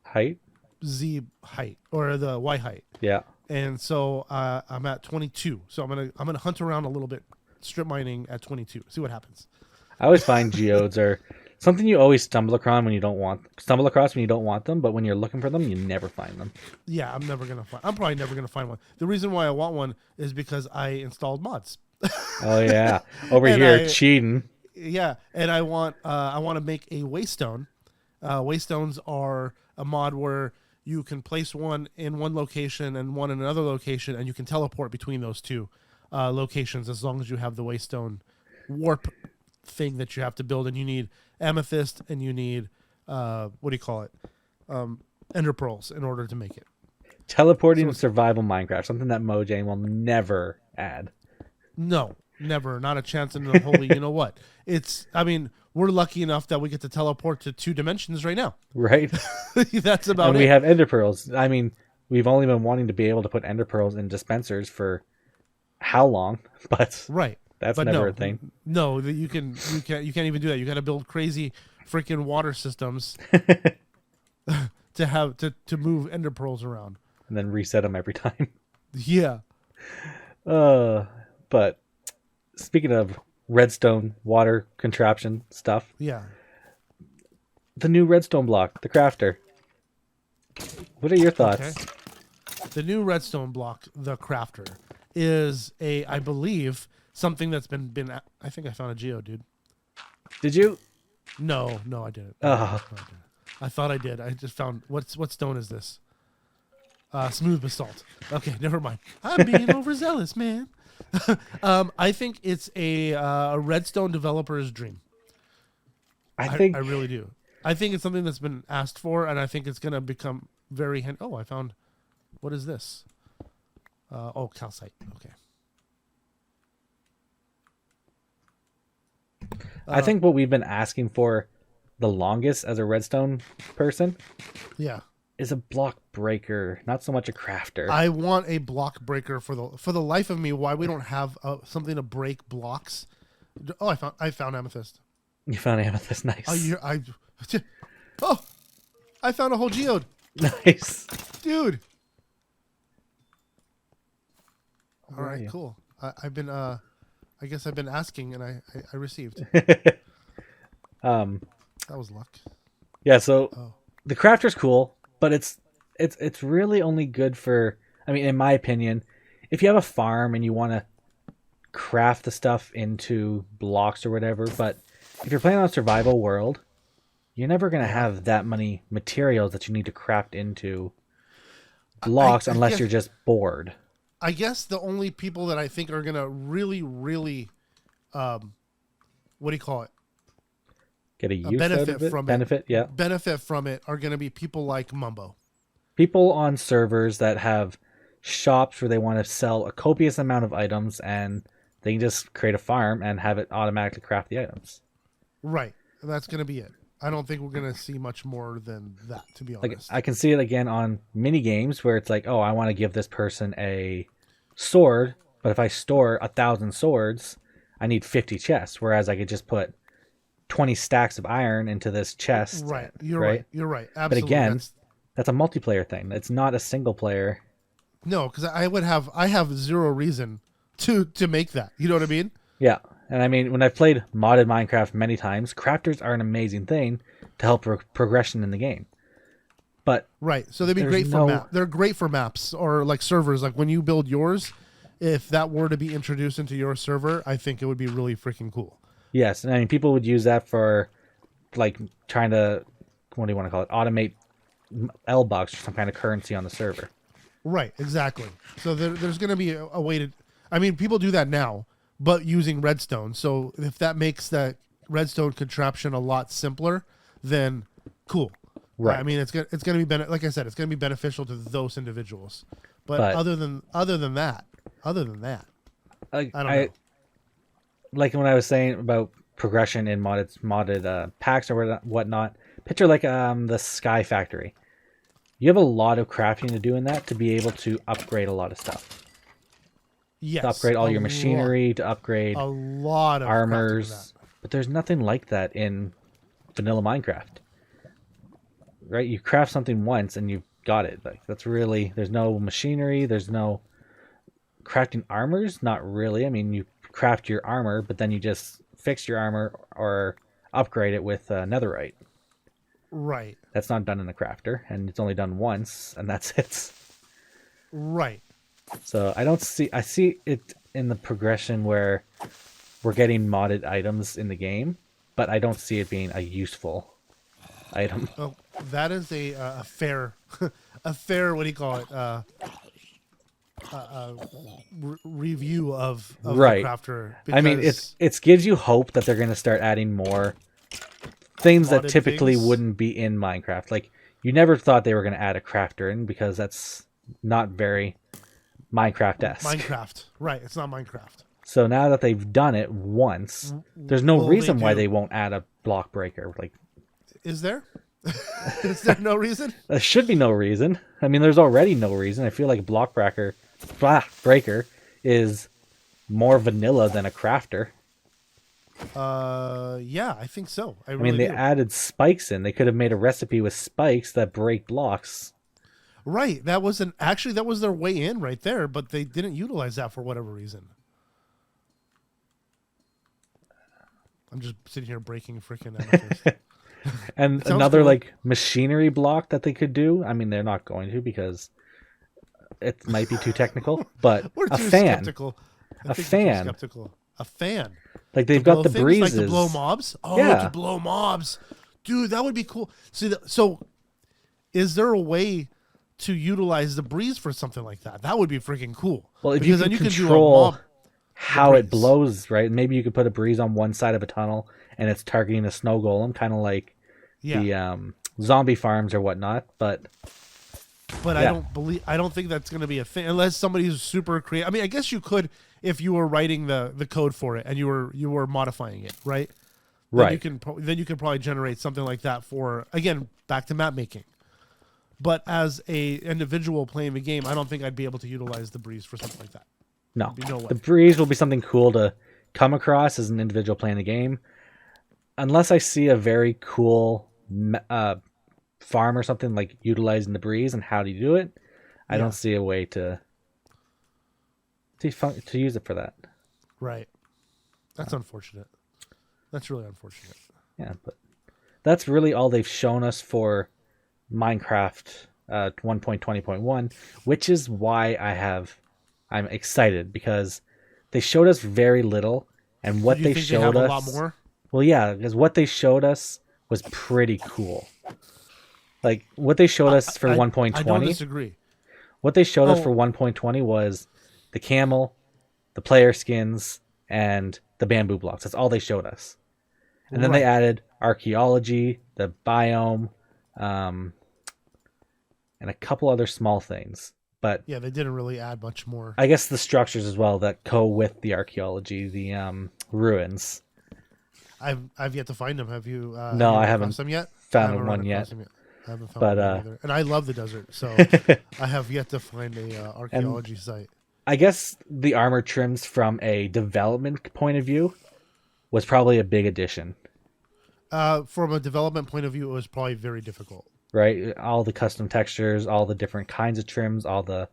Height? Z height or the Y height. Yeah. And so I'm at 22. So I'm gonna hunt around a little bit, strip mining at 22. See what happens. I always find geodes are something you always stumble across when you don't want them, but when you're looking for them, you never find them. Yeah, I'm probably never gonna find one. The reason why I want one is because I installed mods. Oh yeah, over here cheating. Yeah, and I want to make a waystone. Waystones are a mod where you can place one in one location and one in another location, and you can teleport between those two locations as long as you have the waystone warp thing that you have to build. And you need amethyst, and you need ender pearls in order to make it. Teleporting survival Minecraft, something that Mojang will never add. No, never, not a chance in the holy. You know what? We're lucky enough that we get to teleport to 2 dimensions right now. Right. That's about it. And we have ender pearls. I mean, we've only been wanting to be able to put ender pearls in dispensers for how long? But right. That's never a thing. No, you can't even do that. You got to build crazy freaking water systems to move ender pearls around and then reset them every time. Yeah. But speaking of redstone water contraption stuff. Yeah. The new redstone block, the crafter. What are your thoughts? Okay. The new redstone block, the crafter, is I believe something that's been I think I found a geo, dude. Did you? No, I didn't. I thought I did. I just found what stone is this? Smooth basalt. Okay, never mind. I'm being overzealous, man. I think it's a redstone developer's dream. I really do. I think it's something that's been asked for, and I think it's going to become very I found, what is this? Calcite. Okay. I think what we've been asking for the longest as a redstone person, is a block breaker, not so much a crafter. I want a block breaker for the life of me. Why we don't have something to break blocks Oh, I found amethyst. You found amethyst, nice. Oh, I found a whole geode, Nice. dude. All Where are right, you? cool. I've been I guess I've been asking, and I received. um, That was luck. yeah. So Oh, the crafter's cool, but it's really only good for. I mean, in my opinion, if you have a farm and you want to craft the stuff into blocks or whatever, but if you're playing on a survival world, you're never gonna yeah. have that many materials that you need to craft into I, blocks I unless guess you're just bored. I guess the only people that I think are gonna really, really, what do you call it? Get a A use out benefit of it. from it. Benefit, yeah. Benefit from it are gonna be people like Mumbo. People on servers that have shops where they want to sell a copious amount of items and they can just create a farm and have it automatically craft the items. Right. And that's gonna be it. I don't think we're gonna see much more than that, to be Like honest. I can see it again on mini games where it's like, oh, I want to give this person a sword, but if I store 1,000 swords, I need 50 chests. Whereas I could just put 20 stacks of iron into this chest. Right. You're right. right. You're right. But Absolutely. again, that's a multiplayer thing. It's not a single player. No, because I have zero reason to make that. You know what I mean? Yeah. And I mean, when I've played modded Minecraft many times, crafters are an amazing thing to help progression in the game. But Right. So they'd be great for map. They're great for maps or like servers. Like when you build yours, if that were to be introduced into your server, I think it would be really freaking cool. yes, and I mean, people would use that for like trying to, what do you want to call it, automate L-bucks or some kind of currency on the server. Right. Exactly. So there's going to be a way to. I mean, people do that now, but using redstone. So if that makes that redstone contraption a lot simpler, then cool. Right. I mean, it's going to be like I said, it's going to be beneficial to those individuals. But But- other than that, Like, I don't know. Like when I was saying about progression in modded packs or whatnot. Picture like the Sky Factory. You have a lot of crafting to do in that to be able to upgrade a lot of stuff. Yes, To upgrade all your machinery, to upgrade a lot of crafting in armors. But there's nothing like that in vanilla Minecraft. Right? You craft something once and you've got it. Like that's really, there's no machinery, there's no crafting armors, not really. I mean, you craft your armor, but then you just fix your armor or upgrade it with netherite. Right. That's not done in the crafter, and it's only done once, and that's it. Right. So I see it in the progression where we're getting modded items in the game, but I don't see it being a useful item. Oh, that is a fair, a fair, what do you call it? Review of Right. the crafter. I mean, it gives you hope that they're going to start adding more things that Modded typically things? wouldn't be in Minecraft. Like, you never thought they were going to add a crafter in because that's not very Minecraft-esque. Minecraft. Right. It's not Minecraft. So now that they've done it once, there's no Well, reason they why do. they won't add a block breaker. Like, Is there? Is there no reason? there should be no reason. I mean, there's already no reason. I feel like block breaker is more vanilla than a crafter. Yeah, I think so. I I really mean, they do. added spikes in. They could have made a recipe with spikes that break blocks. Right. That was their way in right there, but they didn't utilize that for whatever reason. I'm just sitting here breaking freaking amethyst. And Sounds another cool. like machinery block that they could do. I mean, they're not going to because it might be too technical. But We're a too fan, skeptical. A think we're too fan. skeptical. A fan. like they've To got blow the things, breezes. like to blow mobs. Oh, Yeah. to blow mobs, dude, that would be cool. See, so is there a way to utilize the breeze for something like that? That would be freaking cool. Well, if Because you then can do a control mob. how it breeze. blows, right? Maybe you could put a breeze on one side of a tunnel and it's targeting a snow golem, kind of like Yeah, the zombie farms or whatnot. But but yeah. I don't think that's going to be a thing unless somebody's super creative. I mean, I guess you could if you were writing the code for it and you were modifying it, right? right, Then you can probably generate something like that for, again, back to map making. But as a individual playing the game, I don't think I'd be able to utilize the breeze for something like that. no, be no way. the breeze will be something cool to come across as an individual playing the game, unless I see a very cool farm or something like utilizing the breeze and how do you do it, I don't see a way to use it for that. Right. That's unfortunate. That's really unfortunate. Yeah, but that's really all they've shown us for Minecraft 1.20.1, which is why I'm excited, because they showed us very little, and what they showed us, a lot more? Well, yeah, because what they showed us was pretty cool. Like what they showed us for 1.20. I don't disagree. What they showed us for 1.20 was the camel, the player skins, and the bamboo blocks. That's all they showed us. And then they added archaeology, the biome, and a couple other small things. But yeah, they didn't really add much more. I guess the structures as well that go with the archaeology, the ruins. I've yet to find them. Have you? No, I haven't them yet. Found one yet. I haven't found one either. And I love the desert, so I have yet to find a archaeology site. I guess the armor trims from a development point of view was probably a big addition. From a development point of view, it was probably very difficult. Right? All the custom textures, all the different kinds of trims, all the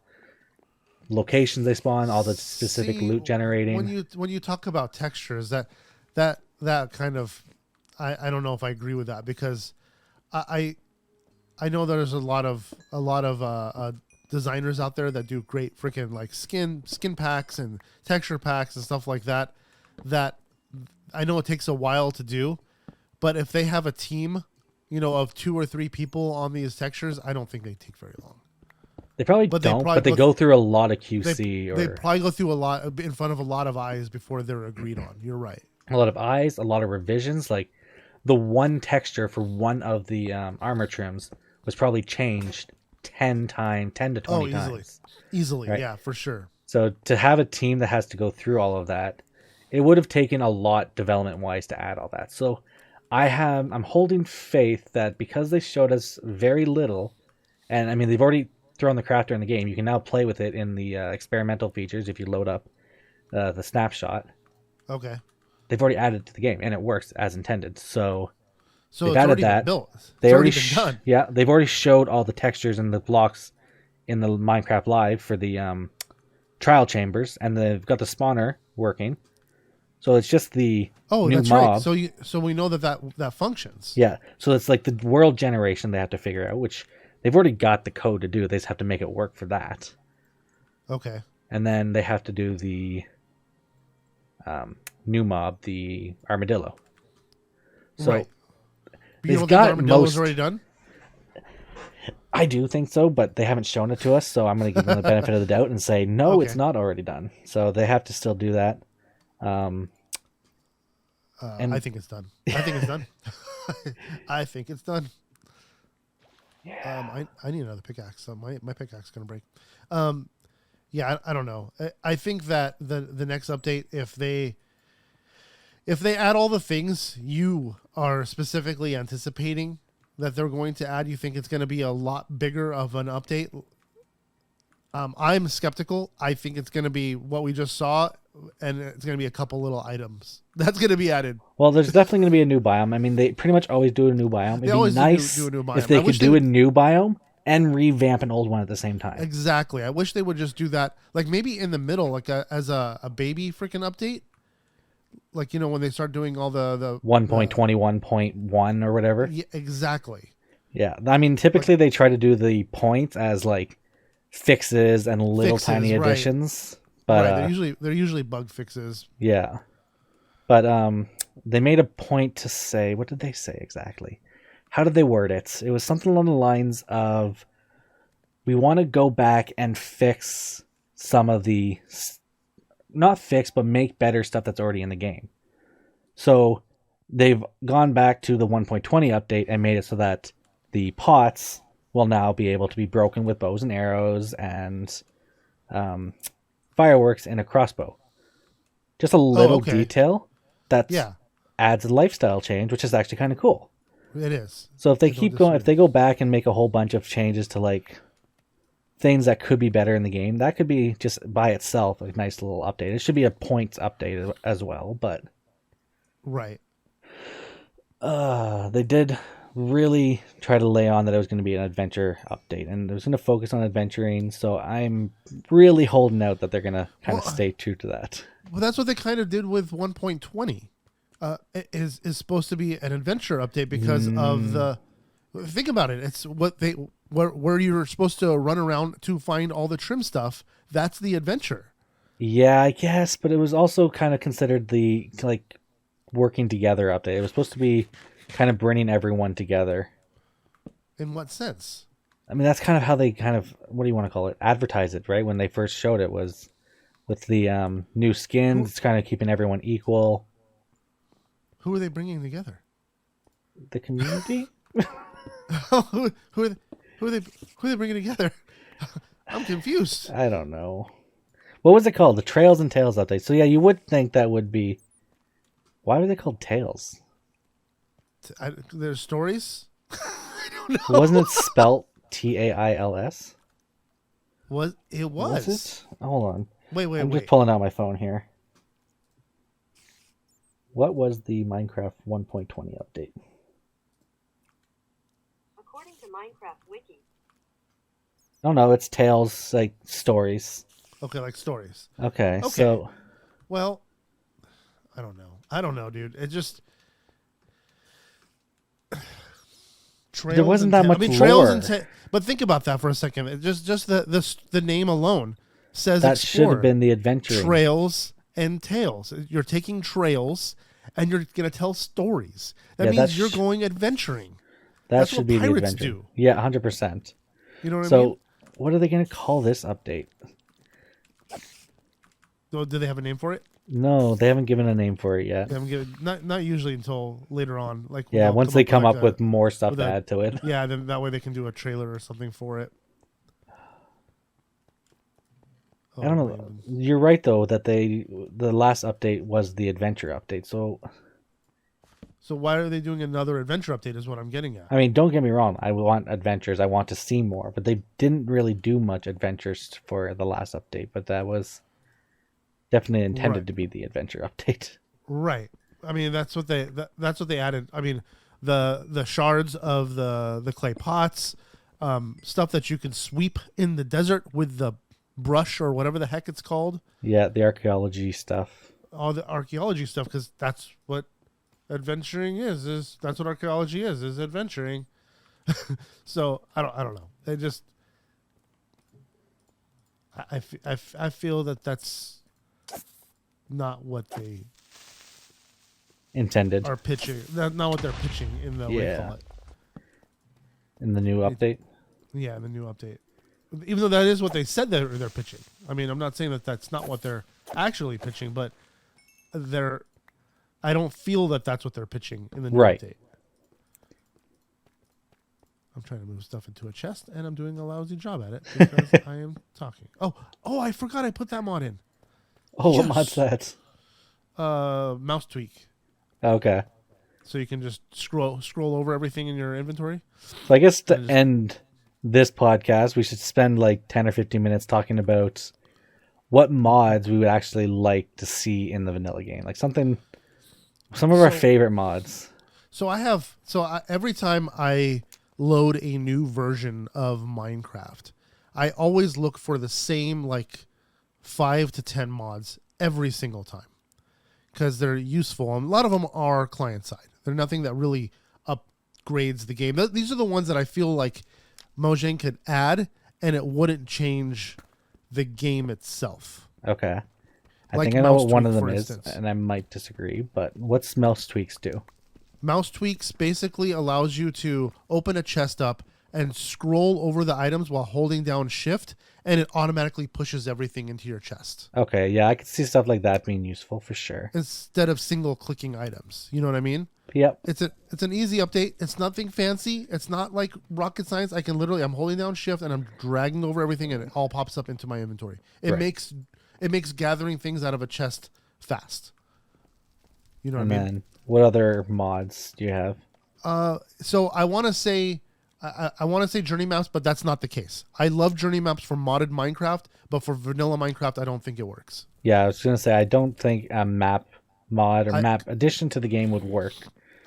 locations they spawn, all the specific loot generating. When you talk about textures, that kind of, I don't know if I agree with that, because I know there's a lot of designers out there that do great freaking like skin packs and texture packs and stuff like that. That I know it takes a while to do, but if they have a team, of 2 or 3 people on these textures, I don't think they take very long. They probably don't, but they go through a lot of QC. They probably go through a lot in front of a lot of eyes before they're agreed on. You're right. A lot of eyes, a lot of revisions. Like the one texture for one of the armor trims was probably changed 10 to 20 times. Easily, right? Yeah, for sure. So to have a team that has to go through all of that, it would have taken a lot development-wise to add all that. So I'm holding faith that because they showed us very little, and I mean they've already thrown the crafter in the game. You can now play with it in the experimental features if you load up the snapshot. Okay. They've already added it to the game, and it works as intended. So they've it's added already that. Been built. They already been done. Yeah, they've already showed all the textures and the blocks in the Minecraft Live for the trial chambers, and they've got the spawner working. So it's just the new that's mob. Right. So we know that functions. Yeah. So it's like the world generation they have to figure out, which they've already got the code to do. They just have to make it work for that. Okay. And then they have to do the new mob, the armadillo. So right. they've got armadillo's already done. I do think so, but they haven't shown it to us, so I'm going to give them the benefit of the doubt and say no, It's not already done. So they have to still do that. And I think it's done. I think it's done. I think it's done. Yeah. I need another pickaxe. So my pickaxe is gonna break. Yeah, I don't know. I think that the next update, if they add all the things you are specifically anticipating that they're going to add, you think it's going to be a lot bigger of an update? I'm skeptical. I think it's going to be what we just saw, and it's going to be a couple little items that's going to be added. Well, there's definitely going to be a new biome. I mean, they pretty much always do a new biome. It'd be nice do a new biome. if they could do a new biome and revamp an old one at the same time. Exactly. I wish they would just do that, like maybe in the middle, like as a baby freaking update. Like, when they start doing all the 1.21.1 or whatever. Yeah, exactly. Yeah. I mean, typically they try to do the points as like fixes and little tiny additions. But they're usually bug fixes. Yeah. But they made a point to say, what did they say exactly? How did they word it? It was something along the lines of, we want to go back and fix some of the, not fix, but make better stuff that's already in the game. So they've gone back to the 1.20 update and made it so that the pots will now be able to be broken with bows and arrows and fireworks and a crossbow. Just a little detail that adds a lifestyle change, which is actually kind of cool. It is. So if they keep going, if they go back and make a whole bunch of changes to like things that could be better in the game. That could be just by itself a nice little update. It should be a points update as well, but Right. they did really try to lay on that it was going to be an adventure update, and it was going to focus on adventuring. So I'm really holding out that they're going to kind of stay true to that. Well, that's what they kind of did with 1.20. Is supposed to be an adventure update because of the. Think about it. It's what they where you're supposed to run around to find all the trim stuff. That's the adventure. Yeah, I guess, but it was also kind of considered the like working together update. It was supposed to be kind of bringing everyone together. In what sense? I mean, that's kind of how they kind of, what do you want to call it? Advertise it, right? When they first showed it was with the new skins, it's kind of keeping everyone equal. Who are they bringing together? The community? who are they bringing together? I'm confused. I don't know. What was it called? The Trails and Tales update. So yeah, you would think that would be. Why were they called Tales? There's stories. I don't know. Wasn't it spelt Tails? Was it? Was it? Hold on. Wait. I'm just pulling out my phone here. What was the Minecraft 1.20 update? According to Minecraft Wiki. Oh no, it's Tales, like stories. Okay, like stories. Okay. So. Well, I don't know, dude. It just. Trails there wasn't that much lore. But think about that for a second. It just the name alone says that explore. should have been the adventure. Trails and tales. You're taking trails and you're going to tell stories. That means you're going adventuring. That's should what be the pirates adventure. do. Yeah, 100%. You know what I mean? So, what are they going to call this update? Do they have a name for it? No, they haven't given a name for it yet. They haven't given not usually until later on. Like yeah, once they come up with more stuff to add to it. Yeah, then that way they can do a trailer or something for it. I don't know. Man. You're right though that the last update was the adventure update. So why are they doing another adventure update? Is what I'm getting at. I mean, don't get me wrong. I want adventures. I want to see more, but they didn't really do much adventures for the last update. But that was definitely intended to be the adventure update. Right. I mean, that's what they added. I mean, the shards of the clay pots, stuff that you can sweep in the desert with the brush or whatever the heck it's called. Yeah, the archaeology stuff. All the archaeology stuff, because that's what adventuring is that's what archaeology is adventuring. So I don't know. They just I feel that's not what they intended are pitching. That's not what they're pitching in the what do you call it? In the new update. Yeah, the new update. Even though that is what they said they're pitching. I mean, I'm not saying that that's not what they're actually pitching, but I don't feel that that's what they're pitching in the new update. I'm trying to move stuff into a chest, and I'm doing a lousy job at it because I am talking. Oh, I forgot I put that mod in. Oh, yes. What mod's that? Mouse tweak. Okay. So you can just scroll over everything in your inventory. So I guess to end this podcast, we should spend like 10 or 15 minutes talking about what mods we would actually like to see in the vanilla game. Like some of our favorite mods. So every time I load a new version of Minecraft, I always look for the same like 5 to 10 mods every single time because they're useful. And a lot of them are client side. They're nothing that really upgrades the game. These are the ones that I feel like Mojang could add and it wouldn't change the game itself. Okay. I think I know what one of them is, and I might disagree, but what's mouse tweaks do? Mouse tweaks basically allows you to open a chest up and scroll over the items while holding down shift, and it automatically pushes everything into your chest. Okay, yeah, I could see stuff like that being useful for sure. Instead of single clicking items. You know what I mean? Yep. It's an easy update. It's nothing fancy. It's not like rocket science. I'm holding down shift and I'm dragging over everything and it all pops up into my inventory. It makes gathering things out of a chest fast. You know what I mean? Then what other mods do you have? So I want to say I want to say journey maps, but that's not the case. I love journey maps for modded Minecraft, but for vanilla Minecraft, I don't think it works. Yeah, I was gonna say I don't think a map mod or map addition to the game would work.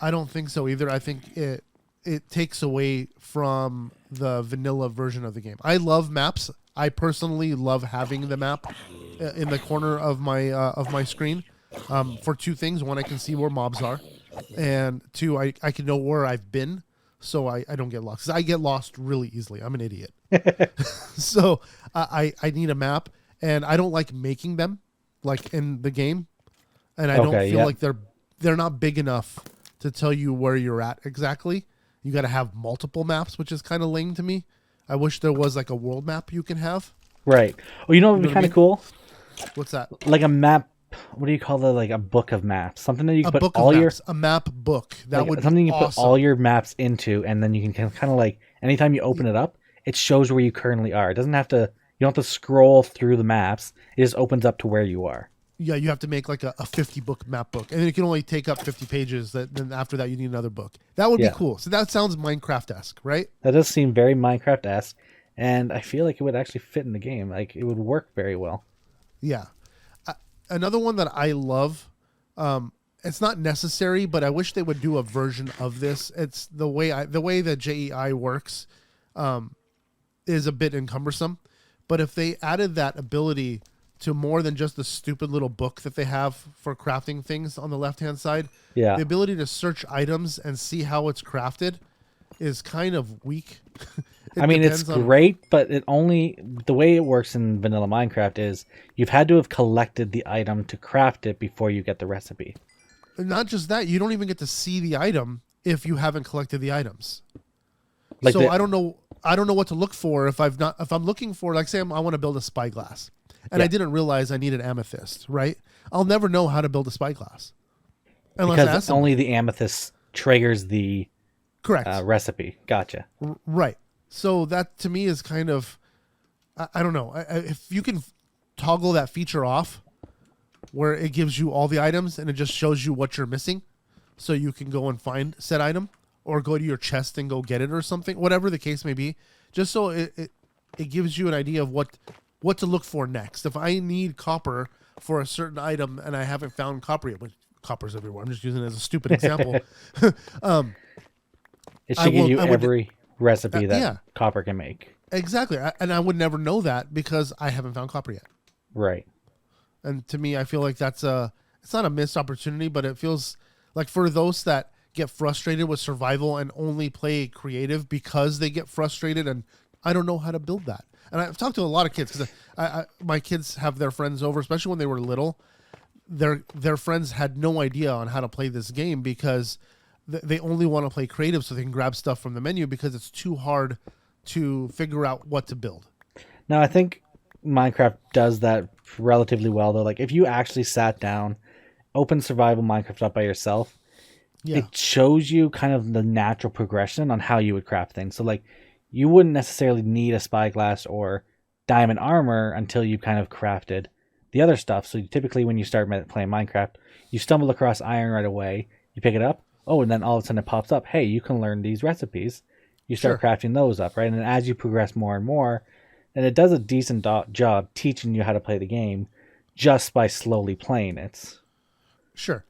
I don't think so either. I think it takes away from the vanilla version of the game. I love maps. I personally love having the map in the corner of my screen for two things. One, I can see where mobs are, and two, I can know where I've been, so I don't get lost. 'Cause I get lost really easily. I'm an idiot. So I need a map, and I don't like making them like in the game, and I don't feel like they're not big enough to tell you where you're at exactly. You got to have multiple maps, which is kind of lame to me. I wish there was like a world map you can have. Right. Well, you know what would be kind of cool? What's that? Like a map. What do you call that? Like a book of maps. Something that you can put all a map book. That like would something be you can awesome. put all your maps into, and then you can kind of like anytime you open it up, it shows where you currently are. It doesn't have to. You don't have to scroll through the maps. It just opens up to where you are. Yeah, you have to make like a 50-book map book, and it can only take up 50 pages. Then after that, you need another book. That would be cool. So that sounds Minecraft-esque, right? That does seem very Minecraft-esque, and I feel like it would actually fit in the game. Like it would work very well. Yeah. Another one that I love. It's not necessary, but I wish they would do a version of this. It's the way that JEI works is a bit encumbersome, but if they added that ability to more than just the stupid little book that they have for crafting things on the left-hand side. Yeah. The ability to search items and see how it's crafted is kind of weak. I mean, it's great, but the way it works in vanilla Minecraft is you've had to have collected the item to craft it before you get the recipe. Not just that, you don't even get to see the item if you haven't collected the items. Like so I don't know what to look for if I'm looking for, like, say I want to build a spyglass. And I didn't realize I needed amethyst, right? I'll never know how to build a spyglass. Because only the amethyst triggers the correct recipe. Gotcha. Right. So that to me is kind of, I don't know. If you can toggle that feature off where it gives you all the items and it just shows you what you're missing so you can go and find said item or go to your chest and go get it or something, whatever the case may be, just so it gives you an idea of what to look for next. If I need copper for a certain item and I haven't found copper yet, but copper's everywhere. I'm just using it as a stupid example. It should give you every recipe that copper can make. Exactly. And I would never know that because I haven't found copper yet. Right. And to me, I feel like it's not a missed opportunity, but it feels like for those that get frustrated with survival and only play creative because they get frustrated and I don't know how to build that. And I've talked to a lot of kids because my kids have their friends over, especially when they were little. Their friends had no idea on how to play this game because they only want to play creative so they can grab stuff from the menu because it's too hard to figure out what to build. Now, I think Minecraft does that relatively well, though. Like, if you actually sat down, open survival Minecraft up by yourself, it shows you kind of the natural progression on how you would craft things. So, like, you wouldn't necessarily need a spyglass or diamond armor until you kind of crafted the other stuff. So typically when you start playing Minecraft, you stumble across iron right away, you pick it up, and then all of a sudden it pops up, hey, you can learn these recipes. You start crafting those up, right? And then as you progress more and more, and it does a decent job teaching you how to play the game just by slowly playing it. Sure.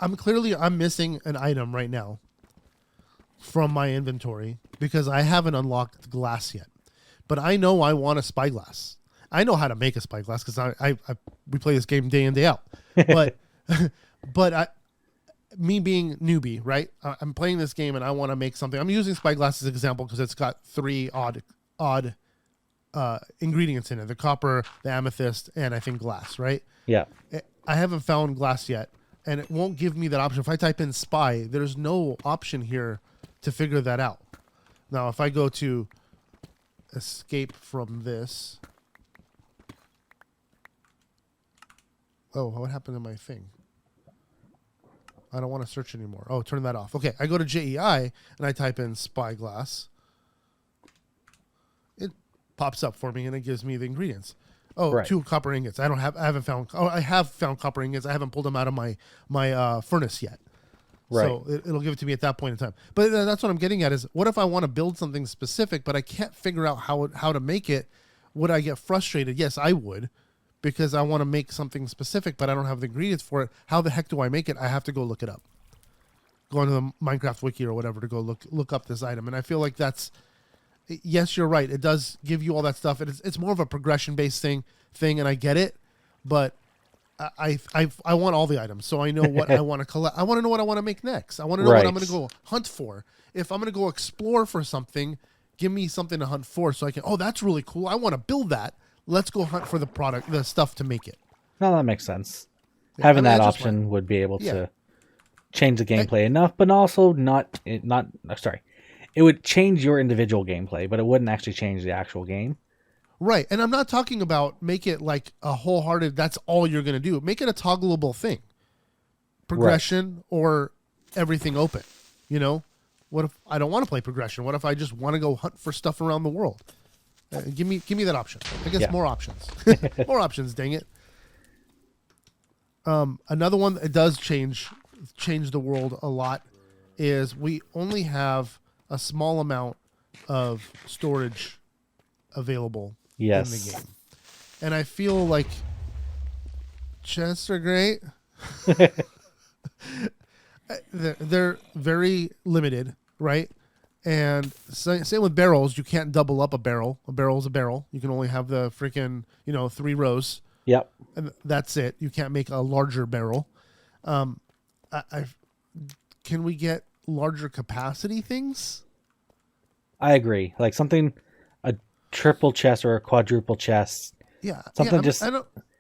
I'm missing an item right now from my inventory because I haven't unlocked glass yet. But I know I want a spyglass. I know how to make a spyglass because we play this game day in, day out. But me being newbie, right? I'm playing this game and I want to make something. I'm using spyglass as an example because it's got 3 odd ingredients in it: the copper, the amethyst, and I think glass, right? Yeah. I haven't found glass yet, and it won't give me that option. If I type in spy, there's no option here to figure that out. Now, if I go to escape from this. Oh, what happened to my thing? I don't want to search anymore. Oh, turn that off. Okay, I go to JEI and I type in spyglass. It pops up for me and it gives me the ingredients. Oh, right. 2 copper ingots. I have found copper ingots. I haven't pulled them out of my furnace yet. So it'll give it to me at that point in time. But that's what I'm getting at is, what if I want to build something specific, but I can't figure out how to make it? Would I get frustrated? Yes, I would, because I want to make something specific, but I don't have the ingredients for it. How the heck do I make it? I have to go look it up. Go into the Minecraft wiki or whatever to go look up this item. And I feel like yes, you're right. It does give you all that stuff. It's more of a progression-based thing, and I get it, but I want all the items, so I know what I want to collect. I want to know what I want to make next. I want to know what I'm going to go hunt for. If I'm going to go explore for something, give me something to hunt for, so I can. Oh, that's really cool. I want to build that. Let's go hunt for the stuff to make it. No, that makes sense. Yeah, Having that option would be able to change the gameplay enough, but also not. Sorry, it would change your individual gameplay, but it wouldn't actually change the actual game. Right, and I'm not talking about make it like a wholehearted, that's all you're going to do. Make it a toggleable thing. Progression or everything open. You know? What if I don't want to play progression? What if I just want to go hunt for stuff around the world? Give me that option. I guess more options. More options, dang it. Another one that does change the world a lot is we only have a small amount of storage available in the game. And I feel like chests are great. They're very limited, right? And same with barrels. You can't double up a barrel. A barrel is a barrel. You can only have the freaking, 3 rows. Yep. And that's it. You can't make a larger barrel. Can we get larger capacity things? I agree. Like something, a triple chest or a quadruple chest. Yeah. Something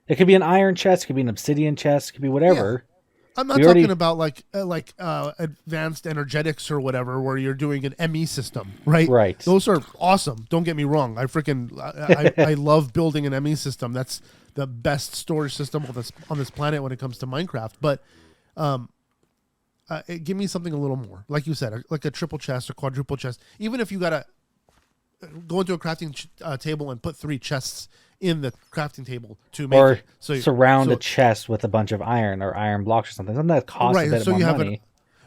it could be an iron chest. It could be an obsidian chest. It could be whatever. Yeah. I'm not talking about like advanced energetics or whatever, where you're doing an ME system, right? Right. Those are awesome. Don't get me wrong. I love building an ME system. That's the best storage system on this planet when it comes to Minecraft. But give me something a little more, like you said, like a triple chest or quadruple chest. Even if you gotta go into a crafting table and put 3 chests in the crafting table to make or it. So surround a chest with a bunch of iron or iron blocks or something that costs a bit more money.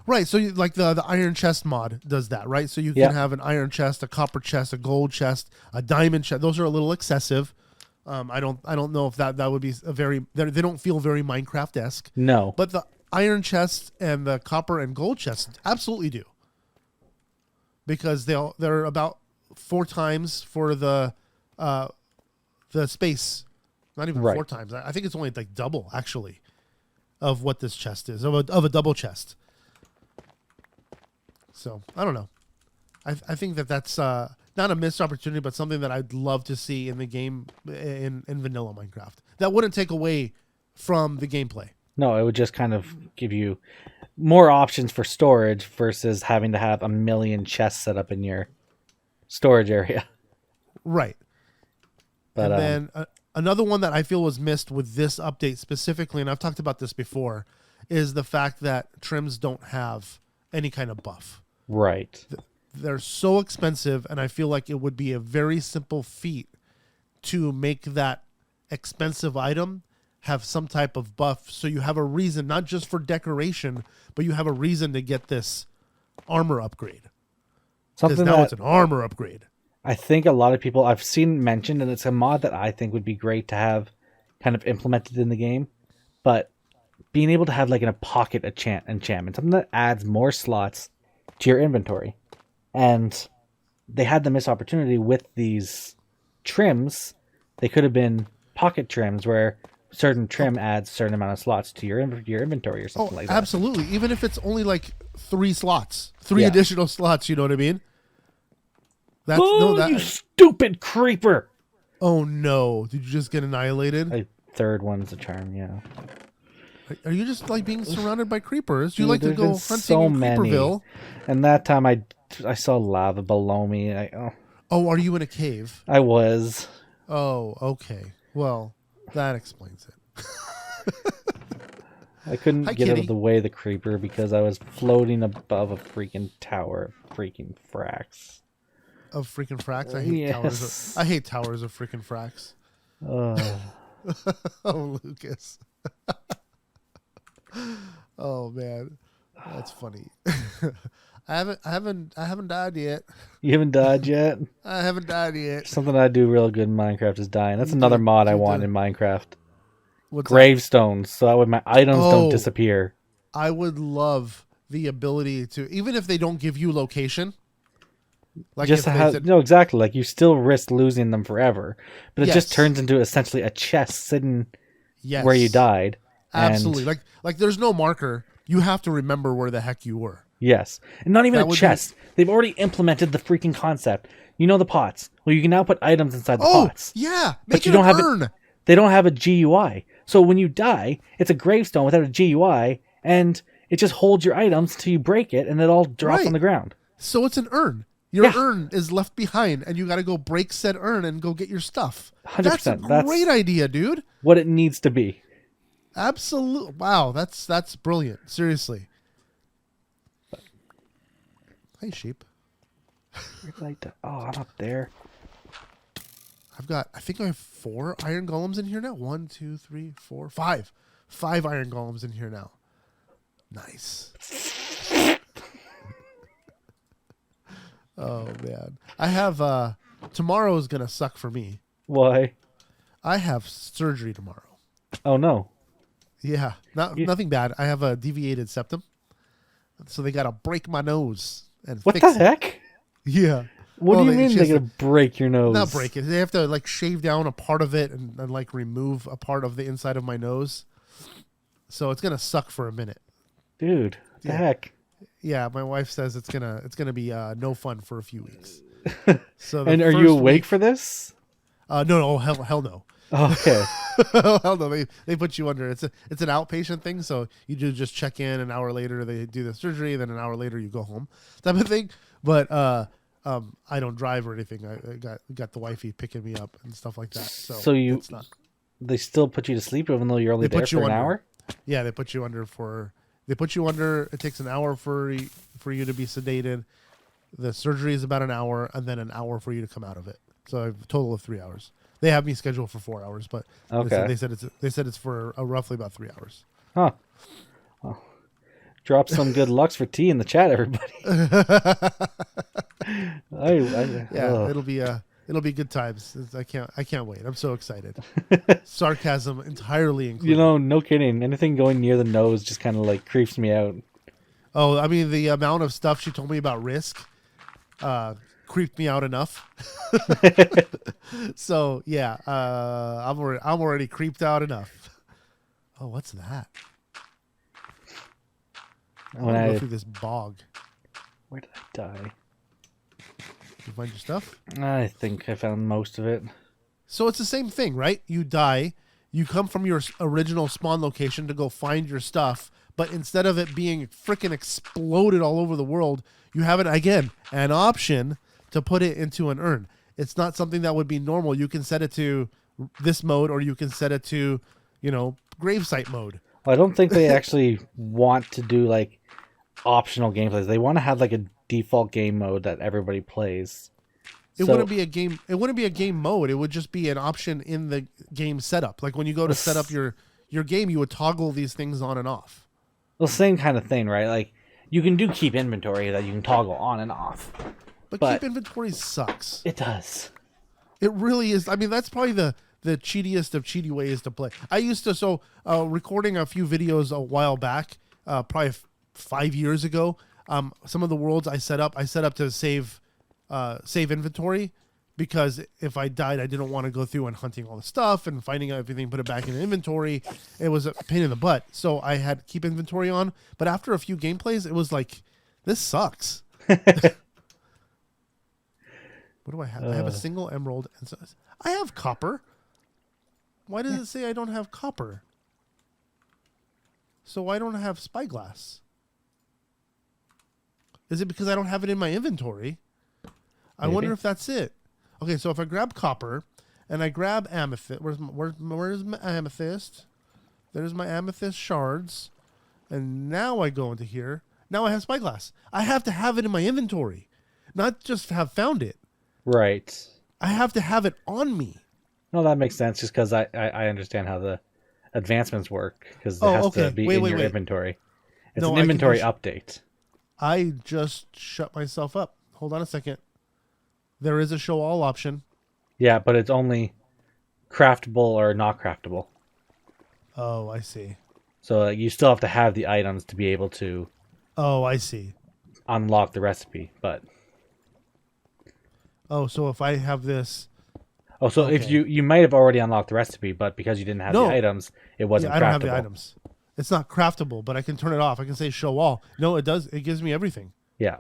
Right, so like the iron chest mod does that, right? So you can have an iron chest, a copper chest, a gold chest, a diamond chest. Those are a little excessive. I don't know if that would be they don't feel very Minecraft-esque. No. But the iron chests and the copper and gold chests absolutely do. Because they're about 4 times for the space. Not even 4 times. I think it's only like double actually of what this chest is, of a double chest. So I don't know. I think that's not a missed opportunity, but something that I'd love to see in the game in vanilla Minecraft. That wouldn't take away from the gameplay. No, it would just kind of give you more options for storage versus having to have a million chests set up in your storage area. Right. But and then another one that I feel was missed with this update specifically, and I've talked about this before, is the fact that trims don't have any kind of buff. Right. They're so expensive, and I feel like it would be a very simple feat to make that expensive item have some type of buff, so you have a reason, not just for decoration, but you have a reason to get this armor upgrade. Because now it's an armor upgrade. I think a lot of people I've seen mentioned, and it's a mod that I think would be great to have kind of implemented in the game, but being able to have like in a pocket enchantment, something that adds more slots to your inventory. And they had the missed opportunity with these trims. They could have been pocket trims where certain trim adds certain amount of slots to your inventory or something like that. Absolutely. Even if it's only like 3 slots, 3 additional slots, you know what I mean? You stupid creeper! Oh no! Did you just get annihilated? A third one's a charm, yeah. Are you just like being surrounded by creepers? Do you like to go hunting so in Creeperville? And that time I saw lava below me. Oh, are you in a cave? I was. Oh, okay. Well, that explains it. I couldn't get out of the way of the creeper because I was floating above a freaking tower of freaking frax. Of freaking frax? I hate towers. I hate towers of freaking frax. Oh, Lucas. Oh man. That's funny. I haven't died yet. You haven't died yet? I haven't died yet. Something I do real good in Minecraft is dying. That's You another do- mod I you want do. in Minecraft. What's that? Gravestones, so that way my items don't Oh. disappear. I would love the ability to, even if they don't give you location, like Just if to they have, said, no, exactly. Like you still risk losing them forever, but it just Yes. turns into essentially a chest sitting yes, where you died. absolutely. And, Like there's no marker. You have to remember where the heck you were. yes, and not even That a would be- chest. They've already implemented the freaking concept. You know the pots. Well, you can now put items inside the Oh, pots. yeah. But Make you it don't an have urn. it. They don't have a GUI. So when you die, it's a gravestone without a GUI, and it just holds your items till you break it, and it all drops Right. on the ground. So it's an urn. Your Yeah. urn is left behind, and you got to go break said urn and go get your stuff. 100%. That's a great idea, dude. What it needs to be. Absolutely. Wow, that's brilliant. Seriously. Hey, sheep. Oh, I'm up there. I think I have 4 iron golems in here now. 1, 2, 3, 4, 5. 5 iron golems in here now. Nice. Oh man. I have tomorrow is gonna suck for me. Why? I have surgery tomorrow. Oh no. Yeah. Nothing bad. I have a deviated septum. So they gotta break my nose and What fix the heck? it. Yeah. What Well, do you mean she they're has gonna break your nose? Not break it. They have to like shave down a part of it and like remove a part of the inside of my nose. So it's gonna suck for a minute. Dude, what the Yeah. heck? Yeah, my wife says it's gonna be no fun for a few weeks. So And are you awake for this? No, hell no. Oh, okay. Hell no. They put you under. It's an outpatient thing, so you do just check in. An hour later, they do the surgery. Then an hour later, you go home, type of thing. But I don't drive or anything. I got the wifey picking me up and stuff like that. So it's not. They still put you to sleep even though you're only They there put you for an under. hour? Yeah, they put you under for. They put you under. It takes an hour for you to be sedated. The surgery is about an hour, and then an hour for you to come out of it. So a total of 3 hours. They have me scheduled for 4 hours, but Okay. they said it's for roughly about 3 hours. Huh. Well, drop some good lucks for tea in the chat, everybody. Yeah, ugh. it'll be good times. I can't wait. I'm so excited. Sarcasm entirely included. You know, no kidding. Anything going near the nose just kind of like creeps me out. Oh, I mean the amount of stuff she told me about Risk creeped me out enough. So yeah, I'm already creeped out enough. Oh, what's that? I want to go through this bog. Where did I die? You find your stuff? I think I found most of it. So it's the same thing, right? You die, you come from your original spawn location to go find your stuff, but instead of it being freaking exploded all over the world, you have it again, an option to put it into an urn. It's not something that would be normal. You can set it to this mode, or you can set it to, gravesite mode. Well, I don't think they actually want to do like optional gameplays. They want to have like a default game mode that everybody plays. It wouldn't be a game. It wouldn't be a game mode. It would just be an option in the game setup. Like when you go to set up your game, you would toggle these things on and off. Well, same kind of thing, right? Like you can do keep inventory that you can toggle on and off. But But- keep inventory sucks. It does. It really is. I mean, that's probably the cheatiest of cheaty ways to play. I used to, recording a few videos a while back, probably 5 years ago, some of the worlds I set up to save inventory, because if I died, I didn't want to go through and hunting all the stuff and finding everything, put it back in inventory. It was a pain in the butt. So I had keep inventory on. But after a few gameplays, it was like, this sucks. What do I have? I have a single emerald. And so I have copper. Why does it say I don't have copper? So why don't I have spyglass? Is it because I don't have it in my inventory? I wonder if that's it. Okay, so if I grab copper and I grab amethyst, where's my amethyst? There's my amethyst shards. And now I go into here. Now I have spyglass. I have to have it in my inventory, not just have found it. Right. I have to have it on me. No, that makes sense just because I understand how the advancements work because it has to be in your inventory. It's No, an I can inventory do update. I just shut myself up. Hold on a second. There is a show all option. Yeah, but it's only craftable or not craftable. Oh, I see. So you still have to have the items to be able to Oh, I see. unlock the recipe. But Oh, so if I have this, so if Okay. you might have already unlocked the recipe, but because you didn't have the No. items, it wasn't I don't have the craftable. items. It's not craftable, but I can turn it off. I can say show all. No, it does. It gives me everything. Yeah.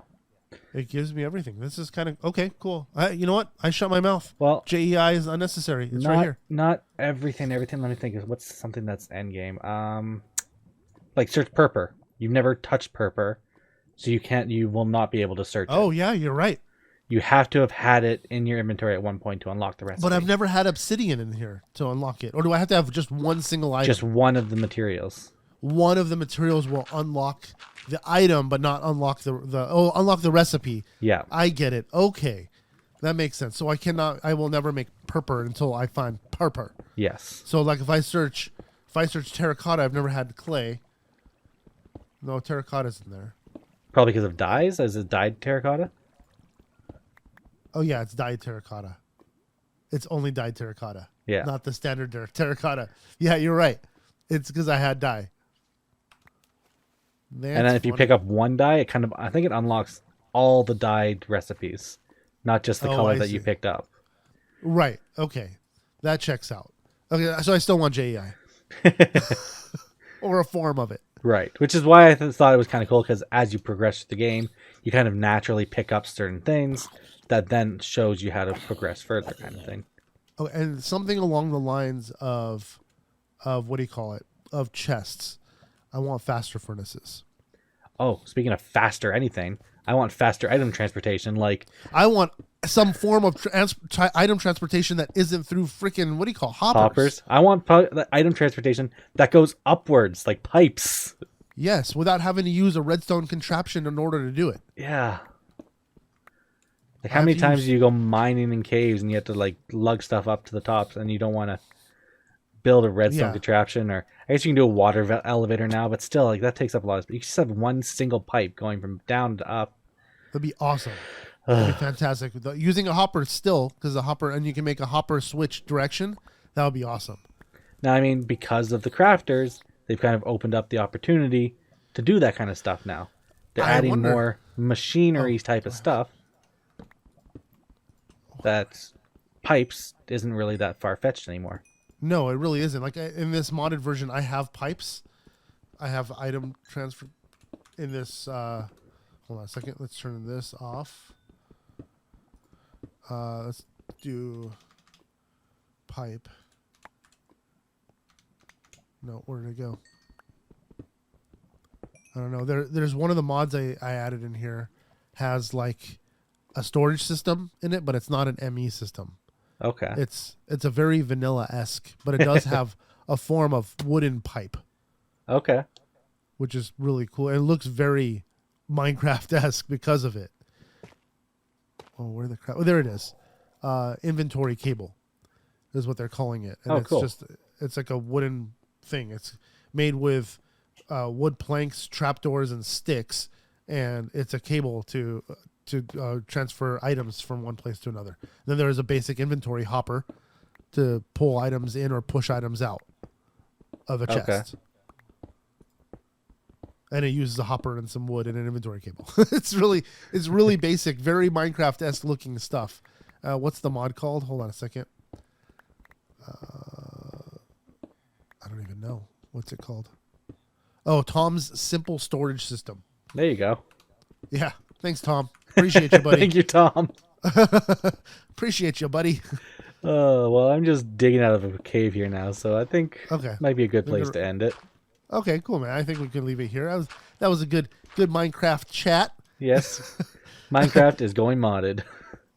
It gives me everything. This is kind of okay. Cool. You know what? I shut my mouth. Well, JEI is unnecessary. It's not right here. not everything. Everything. Let me think. What's something that's end game? Like search purpur. You've never touched purpur, so you can't. You will not be able to search Oh it. yeah, you're right. You have to have had it in your inventory at one point to unlock the recipe. But I've never had obsidian in here to unlock it. Or do I have to have just one single item? Just one of the materials. One of the materials will unlock the item, but not unlock unlock the recipe. Yeah. I get it. Okay, that makes sense. So I will never make purpur until I find purpur. Yes. So like if I search terracotta, I've never had clay. No, terracotta's in there. Probably because of dyes. As it dyed terracotta. Oh yeah, it's dyed terracotta. It's only dyed terracotta. Yeah. Not the standard terracotta. Yeah, you're right. It's because I had dye. And then if you pick up one dye, it I think it unlocks all the dyed recipes, not just the color I that you see. picked up. Right. Okay. That checks out. Okay, so I still want JEI. Or a form of it. Right. Which is why I thought it was kind of cool, because as you progress through the game, you kind of naturally pick up certain things that then shows you how to progress further, kind of thing. Oh, and something along the lines of what do you call it? Of chests. I want faster furnaces. Oh, speaking of faster anything, I want faster item transportation. Like, I want some form of item transportation that isn't through freaking, what do you call, hoppers? I want the item transportation that goes upwards, like pipes. Yes, without having to use a redstone contraption in order to do it. Yeah. Like, how many times do you go mining in caves and you have to like lug stuff up to the tops, and you don't want to build a redstone contraption? Or I guess you can do a water elevator now, but still, like, that takes up a lot of space. You just have one single pipe going from down to up. That'd be awesome. That'd be fantastic. Using a hopper still, because the hopper, and you can make a hopper switch direction. That would be awesome. Now, I mean, because of the crafters, they've kind of opened up the opportunity to do that kind of stuff now. They're adding more machinery type of stuff. That pipes isn't really that far-fetched anymore. No, it really isn't. Like in this modded version, I have pipes. I have item transfer in this. Hold on a second. Let's turn this off. Let's do pipe. No, where did it go? I don't know. There's one of the mods I added in here has like a storage system in it, but it's not an ME system. Okay. It's a very vanilla-esque, but it does have a form of wooden pipe. Okay. Which is really cool. It looks very Minecraft-esque because of it. Oh, where the crap? Oh, there it is. Inventory cable is what they're calling it. And cool. It's like a wooden thing. It's made with wood planks, trapdoors, and sticks, and it's a cable to transfer items from one place to another. Then there is a basic inventory hopper to pull items in or push items out of a chest. Okay. And it uses a hopper and some wood and an inventory cable. It's really basic, very Minecraft-esque looking stuff. What's the mod called? Hold on a second. I don't even know. What's it called? Oh, Tom's Simple Storage System. There you go. Yeah. Thanks, Tom. Appreciate you, buddy. Thank you, Tom. Appreciate you, buddy. Oh, well, I'm just digging out of a cave here now, so I think Okay. might be a good place to end it. Okay, cool, man. I think we can leave it here. That was a good Minecraft chat. Yes. Minecraft is going modded.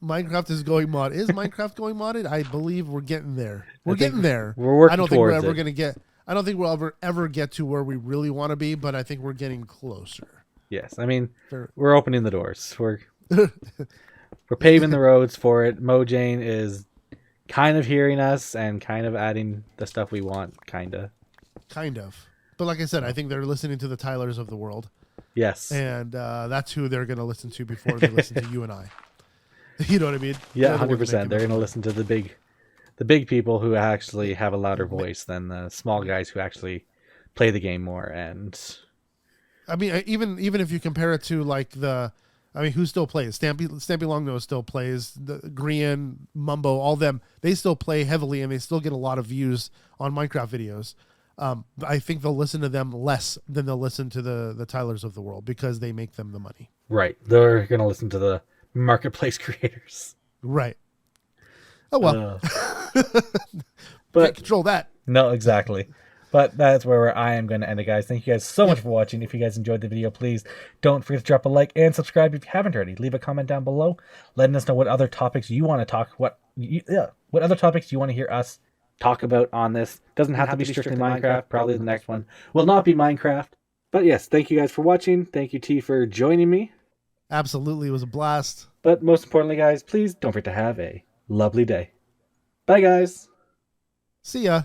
Minecraft is going mod. Is Minecraft going modded? I believe we're getting there. We're getting there. We're working I don't think we're towards ever it. going to get. I don't think we'll ever get to where we really want to be, but I think we're getting closer. Yes, I mean, we're opening the doors. We're paving the roads for it. Mojang is kind of hearing us and kind of adding the stuff we want, kind of. Kind of. But like I said, I think they're listening to the Tylers of the world, Yes. and that's who they're going to listen to before they listen to you and I. You know what I mean? Yeah, They're the ones 100%. They're making going to listen to the big people who actually have a louder voice than the small guys who actually play the game more. And I mean, even if you compare it to like who still plays? Stampy Longnose still plays. The Grian, Mumbo, all them, they still play heavily and they still get a lot of views on Minecraft videos. I think they'll listen to them less than they'll listen to the Tylers of the world because they make them the money. right, they're going to listen to the marketplace creators. Right. Oh well. But can't control that. No, exactly. But that's where I am going to end it, guys. Thank you guys so much for watching. If you guys enjoyed the video, please don't forget to drop a like and subscribe if you haven't already. Leave a comment down below, letting us know what other topics you want to talk. What other topics you want to hear us talk about on this. Doesn't have to be strictly Minecraft. Probably the next one will not be Minecraft. But yes, thank you guys for watching. Thank you, T, for joining me. Absolutely, it was a blast. But most importantly, guys, please don't forget to have a lovely day. Bye, guys. See ya.